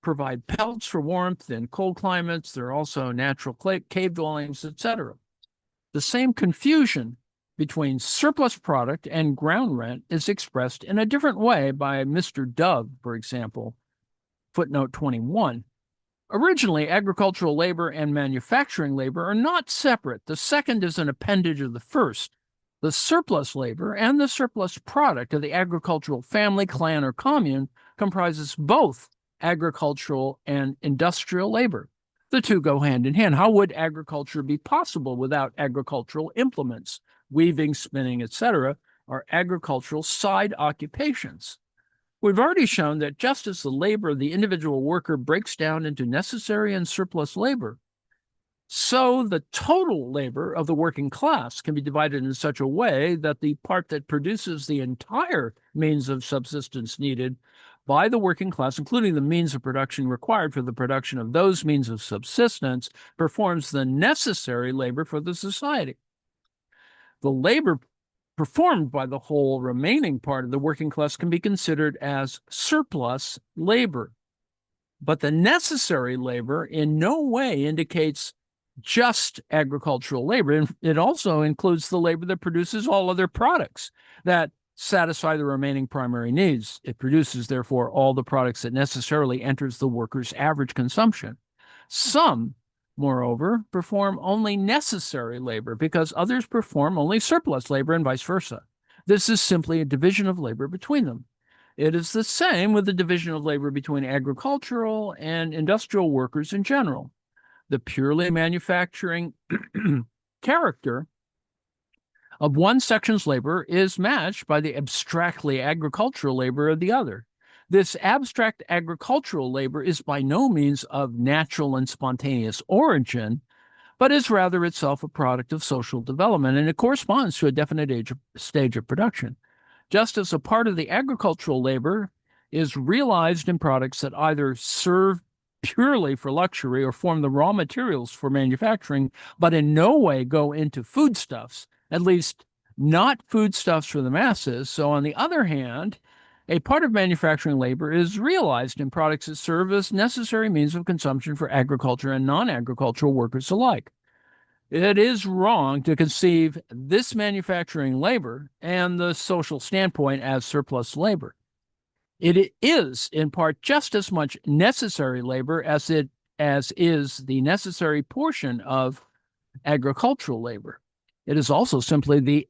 provide pelts for warmth in cold climates. There are also natural cave dwellings, etc. The same confusion between surplus product and ground rent is expressed in a different way by Mr. Dove, for example. Footnote 21. Originally, agricultural labor and manufacturing labor are not separate. The second is an appendage of the first. The surplus labor and the surplus product of the agricultural family, clan, or commune comprises both agricultural and industrial labor. The two go hand in hand. How would agriculture be possible without agricultural implements? Weaving, spinning, etc., are agricultural side occupations. We've already shown that just as the labor of the individual worker breaks down into necessary and surplus labor, so the total labor of the working class can be divided in such a way that the part that produces the entire means of subsistence needed by the working class, including the means of production required for the production of those means of subsistence, performs the necessary labor for the society. The labor performed by the whole remaining part of the working class can be considered as surplus labor. But the necessary labor in no way indicates just agricultural labor. It also includes the labor that produces all other products that satisfy the remaining primary needs. It produces, therefore, all the products that necessarily enters the worker's average consumption. Some, moreover, perform only necessary labor because others perform only surplus labor and vice versa. This is simply a division of labor between them. It is the same with the division of labor between agricultural and industrial workers in general. The purely manufacturing character of one section's labor is matched by the abstractly agricultural labor of the other. This abstract agricultural labor is by no means of natural and spontaneous origin, but is rather itself a product of social development, and it corresponds to a definite stage of production. Just as a part of the agricultural labor is realized in products that either serve purely for luxury or form the raw materials for manufacturing, but in no way go into foodstuffs, at least not foodstuffs for the masses. So on the other hand, a part of manufacturing labor is realized in products that serve as necessary means of consumption for agriculture and non-agricultural workers alike. It is wrong to conceive this manufacturing labor and the social standpoint as surplus labor. It is, in part, just as much necessary labor as is the necessary portion of agricultural labor. It is also simply the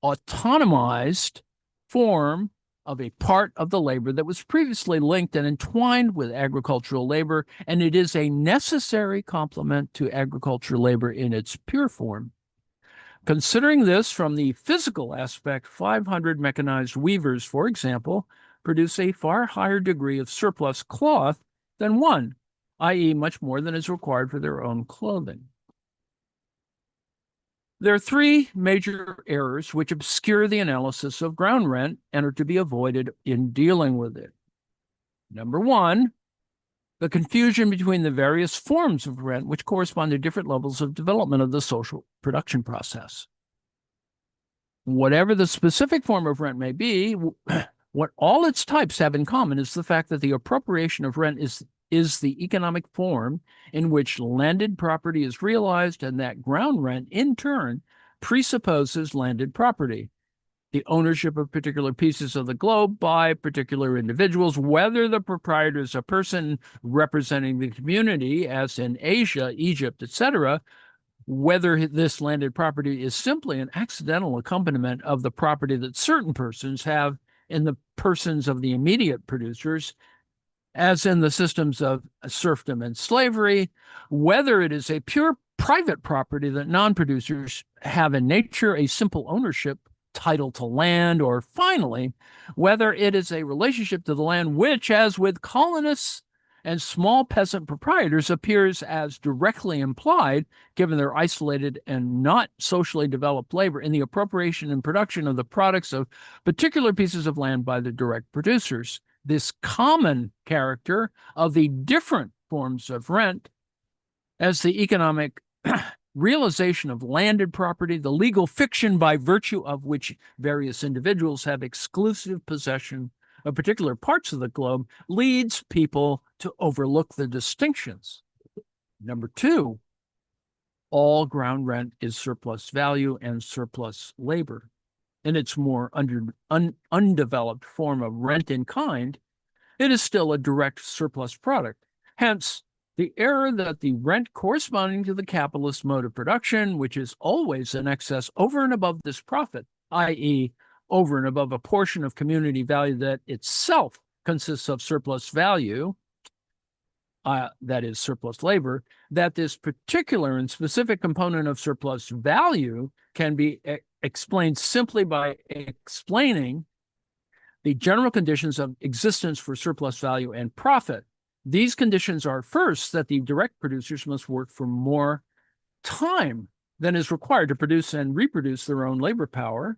autonomized form of a part of the labor that was previously linked and entwined with agricultural labor, and it is a necessary complement to agricultural labor in its pure form. Considering this from the physical aspect, 500 mechanized weavers, for example, produce a far higher degree of surplus cloth than one, i.e., much more than is required for their own clothing. There are three major errors which obscure the analysis of ground rent and are to be avoided in dealing with it. Number one, the confusion between the various forms of rent which correspond to different levels of development of the social production process. Whatever the specific form of rent may be, what all its types have in common is the fact that the appropriation of rent is the economic form in which landed property is realized, and that ground rent, in turn, presupposes landed property, the ownership of particular pieces of the globe by particular individuals, whether the proprietor is a person representing the community, as in Asia, Egypt, etc., whether this landed property is simply an accidental accompaniment of the property that certain persons have in the persons of the immediate producers, as in the systems of serfdom and slavery, whether it is a pure private property that non-producers have in nature, a simple ownership title to land, or finally, whether it is a relationship to the land which, as with colonists and small peasant proprietors, appears as directly implied, given their isolated and not socially developed labor, in the appropriation and production of the products of particular pieces of land by the direct producers. This common character of the different forms of rent as the economic realization of landed property, the legal fiction by virtue of which various individuals have exclusive possession of particular parts of the globe, leads people to overlook the distinctions. Number two, all ground rent is surplus value and surplus labor. In its more undeveloped form of rent in kind, it is still a direct surplus product. Hence, the error that the rent corresponding to the capitalist mode of production, which is always in excess over and above this profit, i.e., over and above a portion of community value that itself consists of surplus value, that is surplus labor, that this particular and specific component of surplus value can be explained simply by explaining the general conditions of existence for surplus value and profit. These conditions are, first, that the direct producers must work for more time than is required to produce and reproduce their own labor power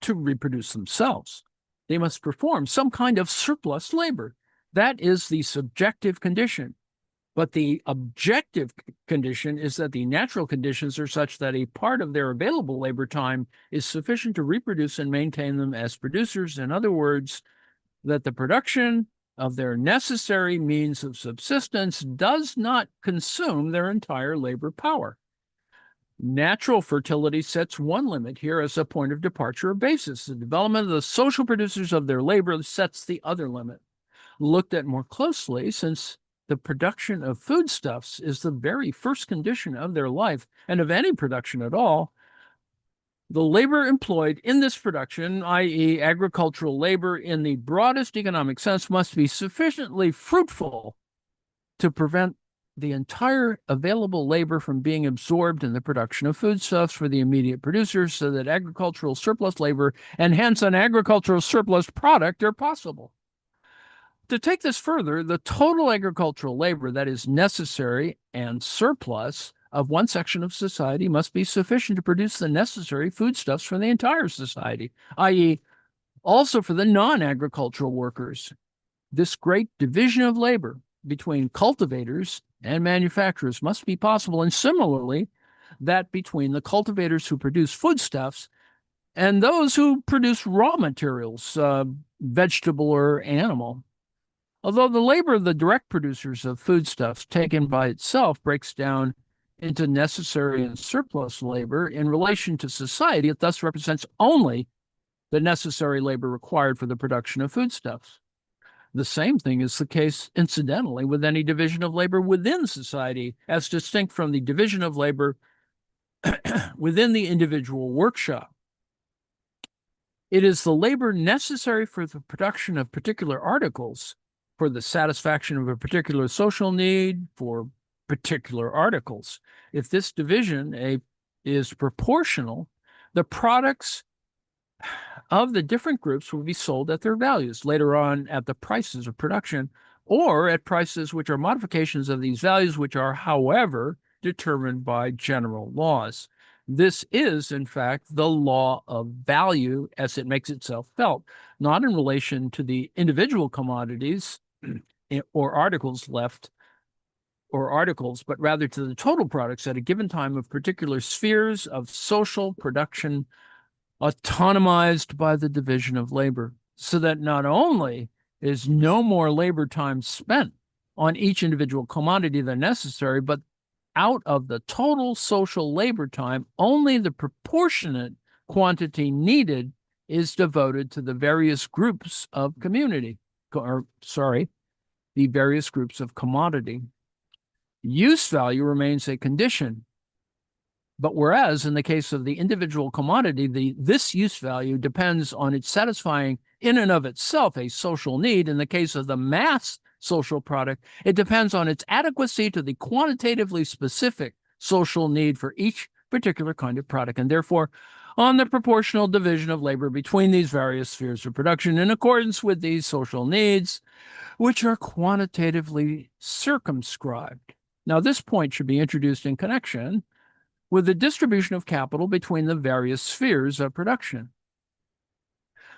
to reproduce themselves. They must perform some kind of surplus labor. That is the subjective condition. But the objective condition is that the natural conditions are such that a part of their available labor time is sufficient to reproduce and maintain them as producers. In other words, that the production of their necessary means of subsistence does not consume their entire labor power. Natural fertility sets one limit here as a point of departure or basis. The development of the social producers of their labor sets the other limit. Looked at more closely, since the production of foodstuffs is the very first condition of their life and of any production at all, the labor employed in this production, i.e., agricultural labor in the broadest economic sense, must be sufficiently fruitful to prevent the entire available labor from being absorbed in the production of foodstuffs for the immediate producers, so that agricultural surplus labor and hence an agricultural surplus product are possible. To take this further, the total agricultural labor that is necessary and surplus of one section of society must be sufficient to produce the necessary foodstuffs for the entire society, i.e., also for the non-agricultural workers. This great division of labor between cultivators and manufacturers must be possible, and similarly, that between the cultivators who produce foodstuffs and those who produce raw materials, vegetable or animal. Although the labor of the direct producers of foodstuffs taken by itself breaks down into necessary and surplus labor in relation to society, it thus represents only the necessary labor required for the production of foodstuffs. The same thing is the case, incidentally, with any division of labor within society, as distinct from the division of labor within the individual workshop. It is the labor necessary for the production of particular articles, for the satisfaction of a particular social need, for particular articles. If this division is proportional, the products of the different groups will be sold at their values, later on at the prices of production, or at prices which are modifications of these values, which are, however, determined by general laws. This is, in fact, the law of value as it makes itself felt, not in relation to the individual commodities or articles, but rather to the total products at a given time of particular spheres of social production autonomized by the division of labor, so that not only is no more labor time spent on each individual commodity than necessary, but out of the total social labor time, only the proportionate quantity needed is devoted to the various groups of the various groups of commodity. Use value remains a condition, but whereas in the case of the individual commodity, this use value depends on its satisfying in and of itself a social need, in the case of the mass social product, it depends on its adequacy to the quantitatively specific social need for each particular kind of product, and therefore on the proportional division of labor between these various spheres of production in accordance with these social needs, which are quantitatively circumscribed. Now, this point should be introduced in connection with the distribution of capital between the various spheres of production.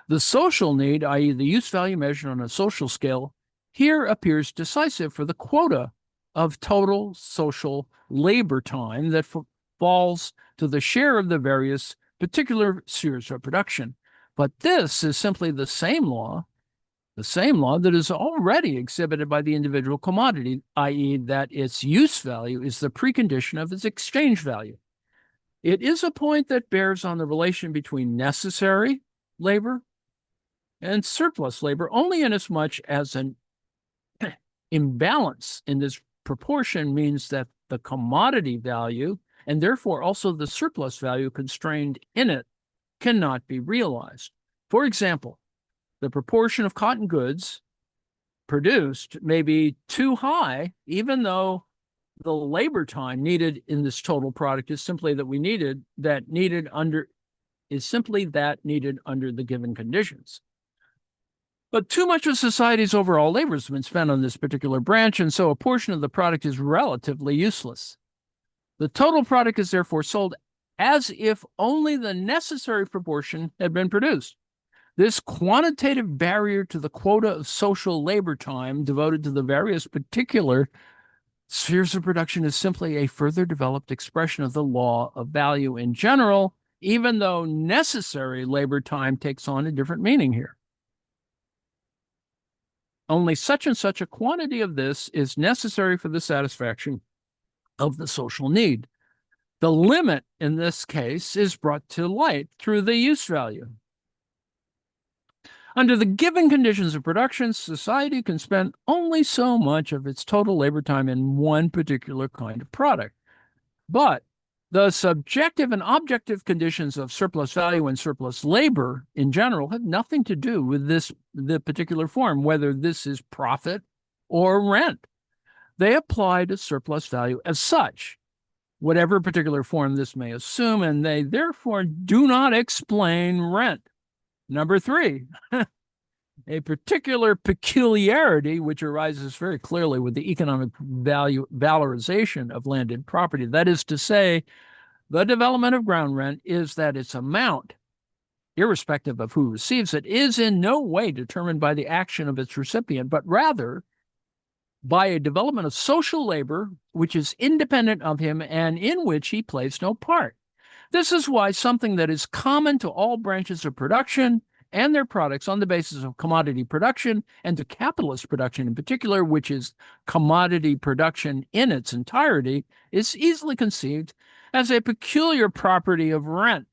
The social need, i.e., the use value measured on a social scale, here appears decisive for the quota of total social labor time that falls to the share of the various particular spheres of production. But this is simply the same law that is already exhibited by the individual commodity, i.e., that its use value is the precondition of its exchange value. It is a point that bears on the relation between necessary labor and surplus labor only inasmuch as an imbalance in this proportion means that the commodity value, and therefore also the surplus value constrained in it, cannot be realized. For example, the proportion of cotton goods produced may be too high, even though the labor time needed in this total product is simply needed under the given conditions. But too much of society's overall labor has been spent on this particular branch, and so a portion of the product is relatively useless. The total product is therefore sold as if only the necessary proportion had been produced. This quantitative barrier to the quota of social labor time devoted to the various particular spheres of production is simply a further developed expression of the law of value in general, even though necessary labor time takes on a different meaning here. Only such and such a quantity of this is necessary for the satisfaction of the social need. The limit in this case is brought to light through the use value. Under the given conditions of production, society can spend only so much of its total labor time in one particular kind of product. But the subjective and objective conditions of surplus value and surplus labor in general have nothing to do with the particular form, whether this is profit or rent. They apply to surplus value as such, whatever particular form this may assume, and they therefore do not explain rent. Number 3, a particular peculiarity which arises very clearly with the economic valorization of landed property. That is to say, the development of ground rent is that its amount, irrespective of who receives it, is in no way determined by the action of its recipient, but rather by a development of social labor which is independent of him and in which he plays no part. This is why something that is common to all branches of production and their products on the basis of commodity production and to capitalist production in particular, which is commodity production in its entirety, is easily conceived as a peculiar property of rent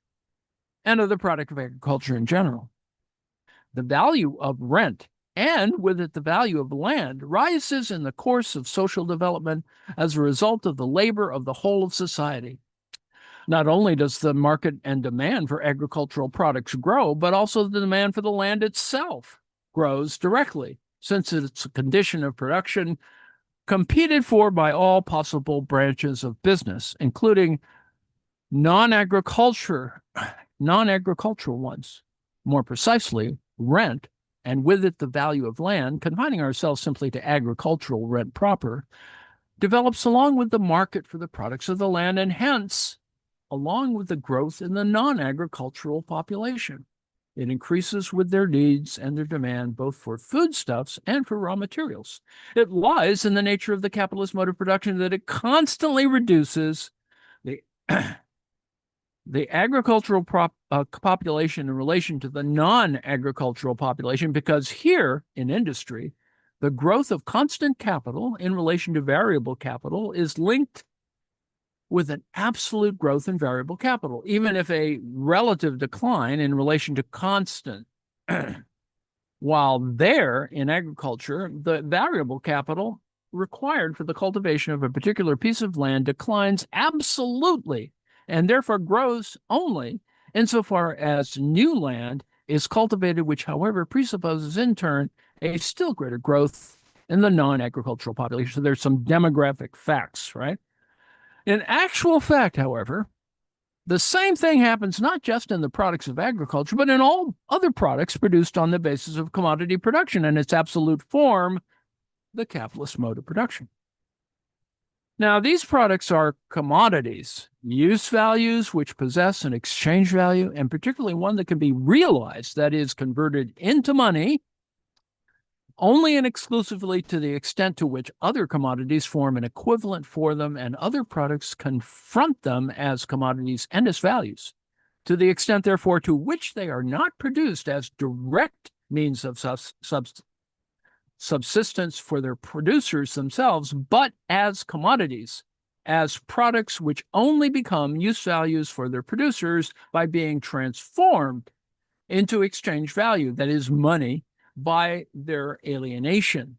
and of the product of agriculture in general. The value of rent, and with it the value of land, rises in the course of social development as a result of the labor of the whole of society. Not only does the market and demand for agricultural products grow, but also the demand for the land itself grows directly, since it's a condition of production competed for by all possible branches of business, including non-agricultural ones. More precisely, rent, and with it the value of land, confining ourselves simply to agricultural rent proper, develops along with the market for the products of the land, and hence along with the growth in the non-agricultural population. It increases with their needs and their demand both for foodstuffs and for raw materials. It lies in the nature of the capitalist mode of production that it constantly reduces the the agricultural population in relation to the non-agricultural population, because here in industry, the growth of constant capital in relation to variable capital is linked with an absolute growth in variable capital, even if a relative decline in relation to constant. While there, in agriculture, the variable capital required for the cultivation of a particular piece of land declines absolutely, and therefore grows only insofar as new land is cultivated, which, however, presupposes in turn a still greater growth in the non-agricultural population. So there's some demographic facts, right? In actual fact, however, the same thing happens not just in the products of agriculture, but in all other products produced on the basis of commodity production and its absolute form, the capitalist mode of production. Now, these products are commodities, use values which possess an exchange value, and particularly one that can be realized, that is, converted into money, only and exclusively to the extent to which other commodities form an equivalent for them and other products confront them as commodities and as values. To the extent, therefore, to which they are not produced as direct means of subsistence for their producers themselves, but as commodities, as products which only become use values for their producers by being transformed into exchange value, that is, money, by their alienation.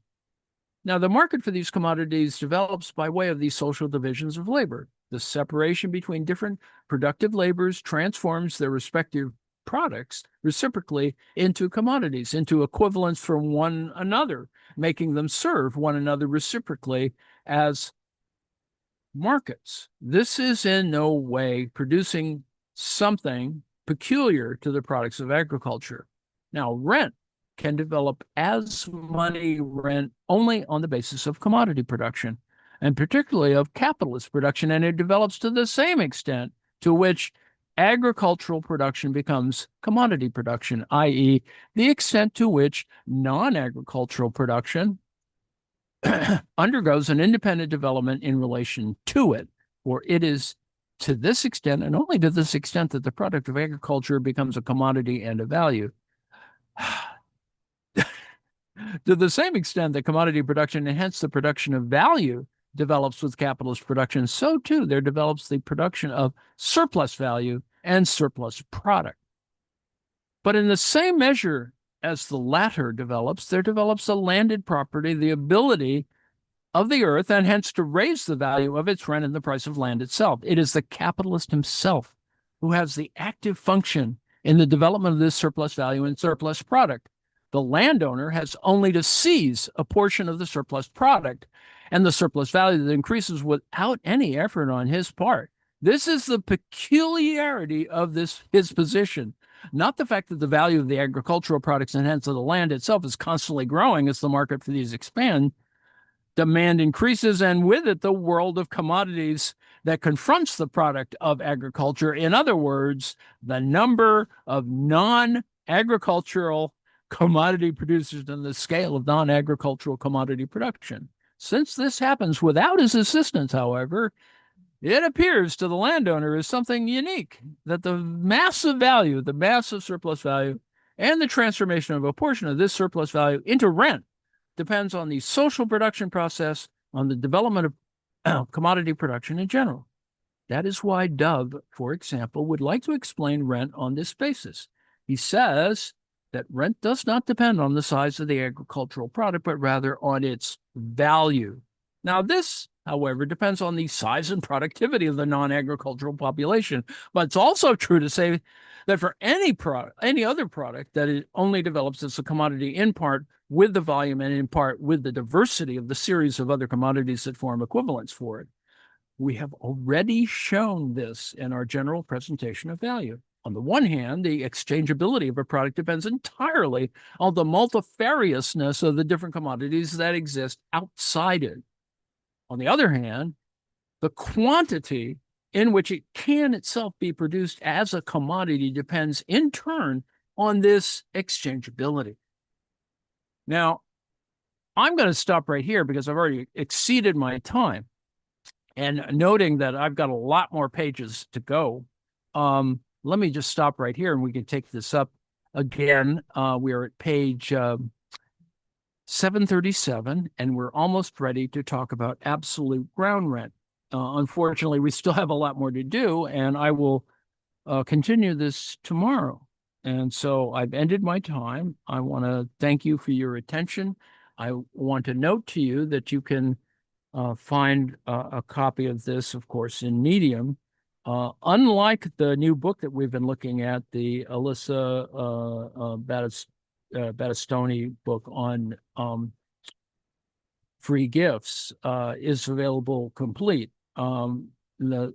Now, the market for these commodities develops by way of these social divisions of labor. The separation between different productive labors transforms their respective products reciprocally into commodities, into equivalents for one another, making them serve one another reciprocally as markets. This is in no way producing something peculiar to the products of agriculture. Now, rent can develop as money rent only on the basis of commodity production, and particularly of capitalist production, and it develops to the same extent to which agricultural production becomes commodity production, i.e., the extent to which non-agricultural production undergoes an independent development in relation to it, for it is to this extent, and only to this extent, that the product of agriculture becomes a commodity and a value. To the same extent that commodity production and hence the production of value develops with capitalist production, so too there develops the production of surplus value and surplus product. But in the same measure as the latter develops, there develops a landed property, the ability of the earth, and hence to raise the value of its rent and the price of land itself. It is the capitalist himself who has the active function in the development of this surplus value and surplus product. The landowner has only to seize a portion of the surplus product and the surplus value that increases without any effort on his part. This is the peculiarity of his position, not the fact that the value of the agricultural products and hence of the land itself is constantly growing as the market for these expand. Demand increases, and with it, the world of commodities that confronts the product of agriculture. In other words, the number of non-agricultural commodity producers and the scale of non-agricultural commodity production. Since this happens without his assistance, however, it appears to the landowner as something unique, that the massive value, the massive surplus value, and the transformation of a portion of this surplus value into rent depends on the social production process, on the development of commodity production in general. That is why Dove, for example, would like to explain rent on this basis. He says that rent does not depend on the size of the agricultural product, but rather on its value. Now, this, however, depends on the size and productivity of the non-agricultural population. But it's also true to say that for any other product, that it only develops as a commodity in part with the volume and in part with the diversity of the series of other commodities that form equivalents for it. We have already shown this in our general presentation of value. On the one hand, the exchangeability of a product depends entirely on the multifariousness of the different commodities that exist outside it. On the other hand, the quantity in which it can itself be produced as a commodity depends in turn on this exchangeability. Now, I'm going to stop right here because I've already exceeded my time. And noting that I've got a lot more pages to go, let me just stop right here and we can take this up again. We are at page 737, and we're almost ready to talk about absolute ground rent. Unfortunately, we still have a lot more to do, and I will continue this tomorrow. And so I've ended my time. I want to thank you for your attention. I want to note to you that you can find a copy of this, of course, in Medium. Unlike the new book that we've been looking at, the Alyssa Battistoni book on free gifts is available complete. The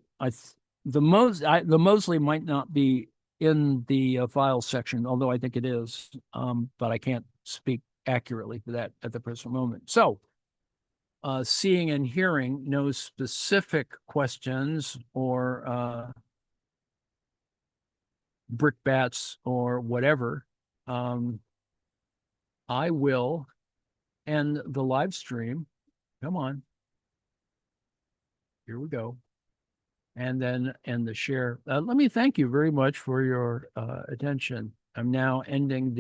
Mosley might not be in the file section, although I think it is, but I can't speak accurately to that at the present moment. So, seeing and hearing no specific questions or brickbats or whatever, I will end the live stream. Come on. Here we go. And then end the share. Let me thank you very much for your attention. I'm now ending the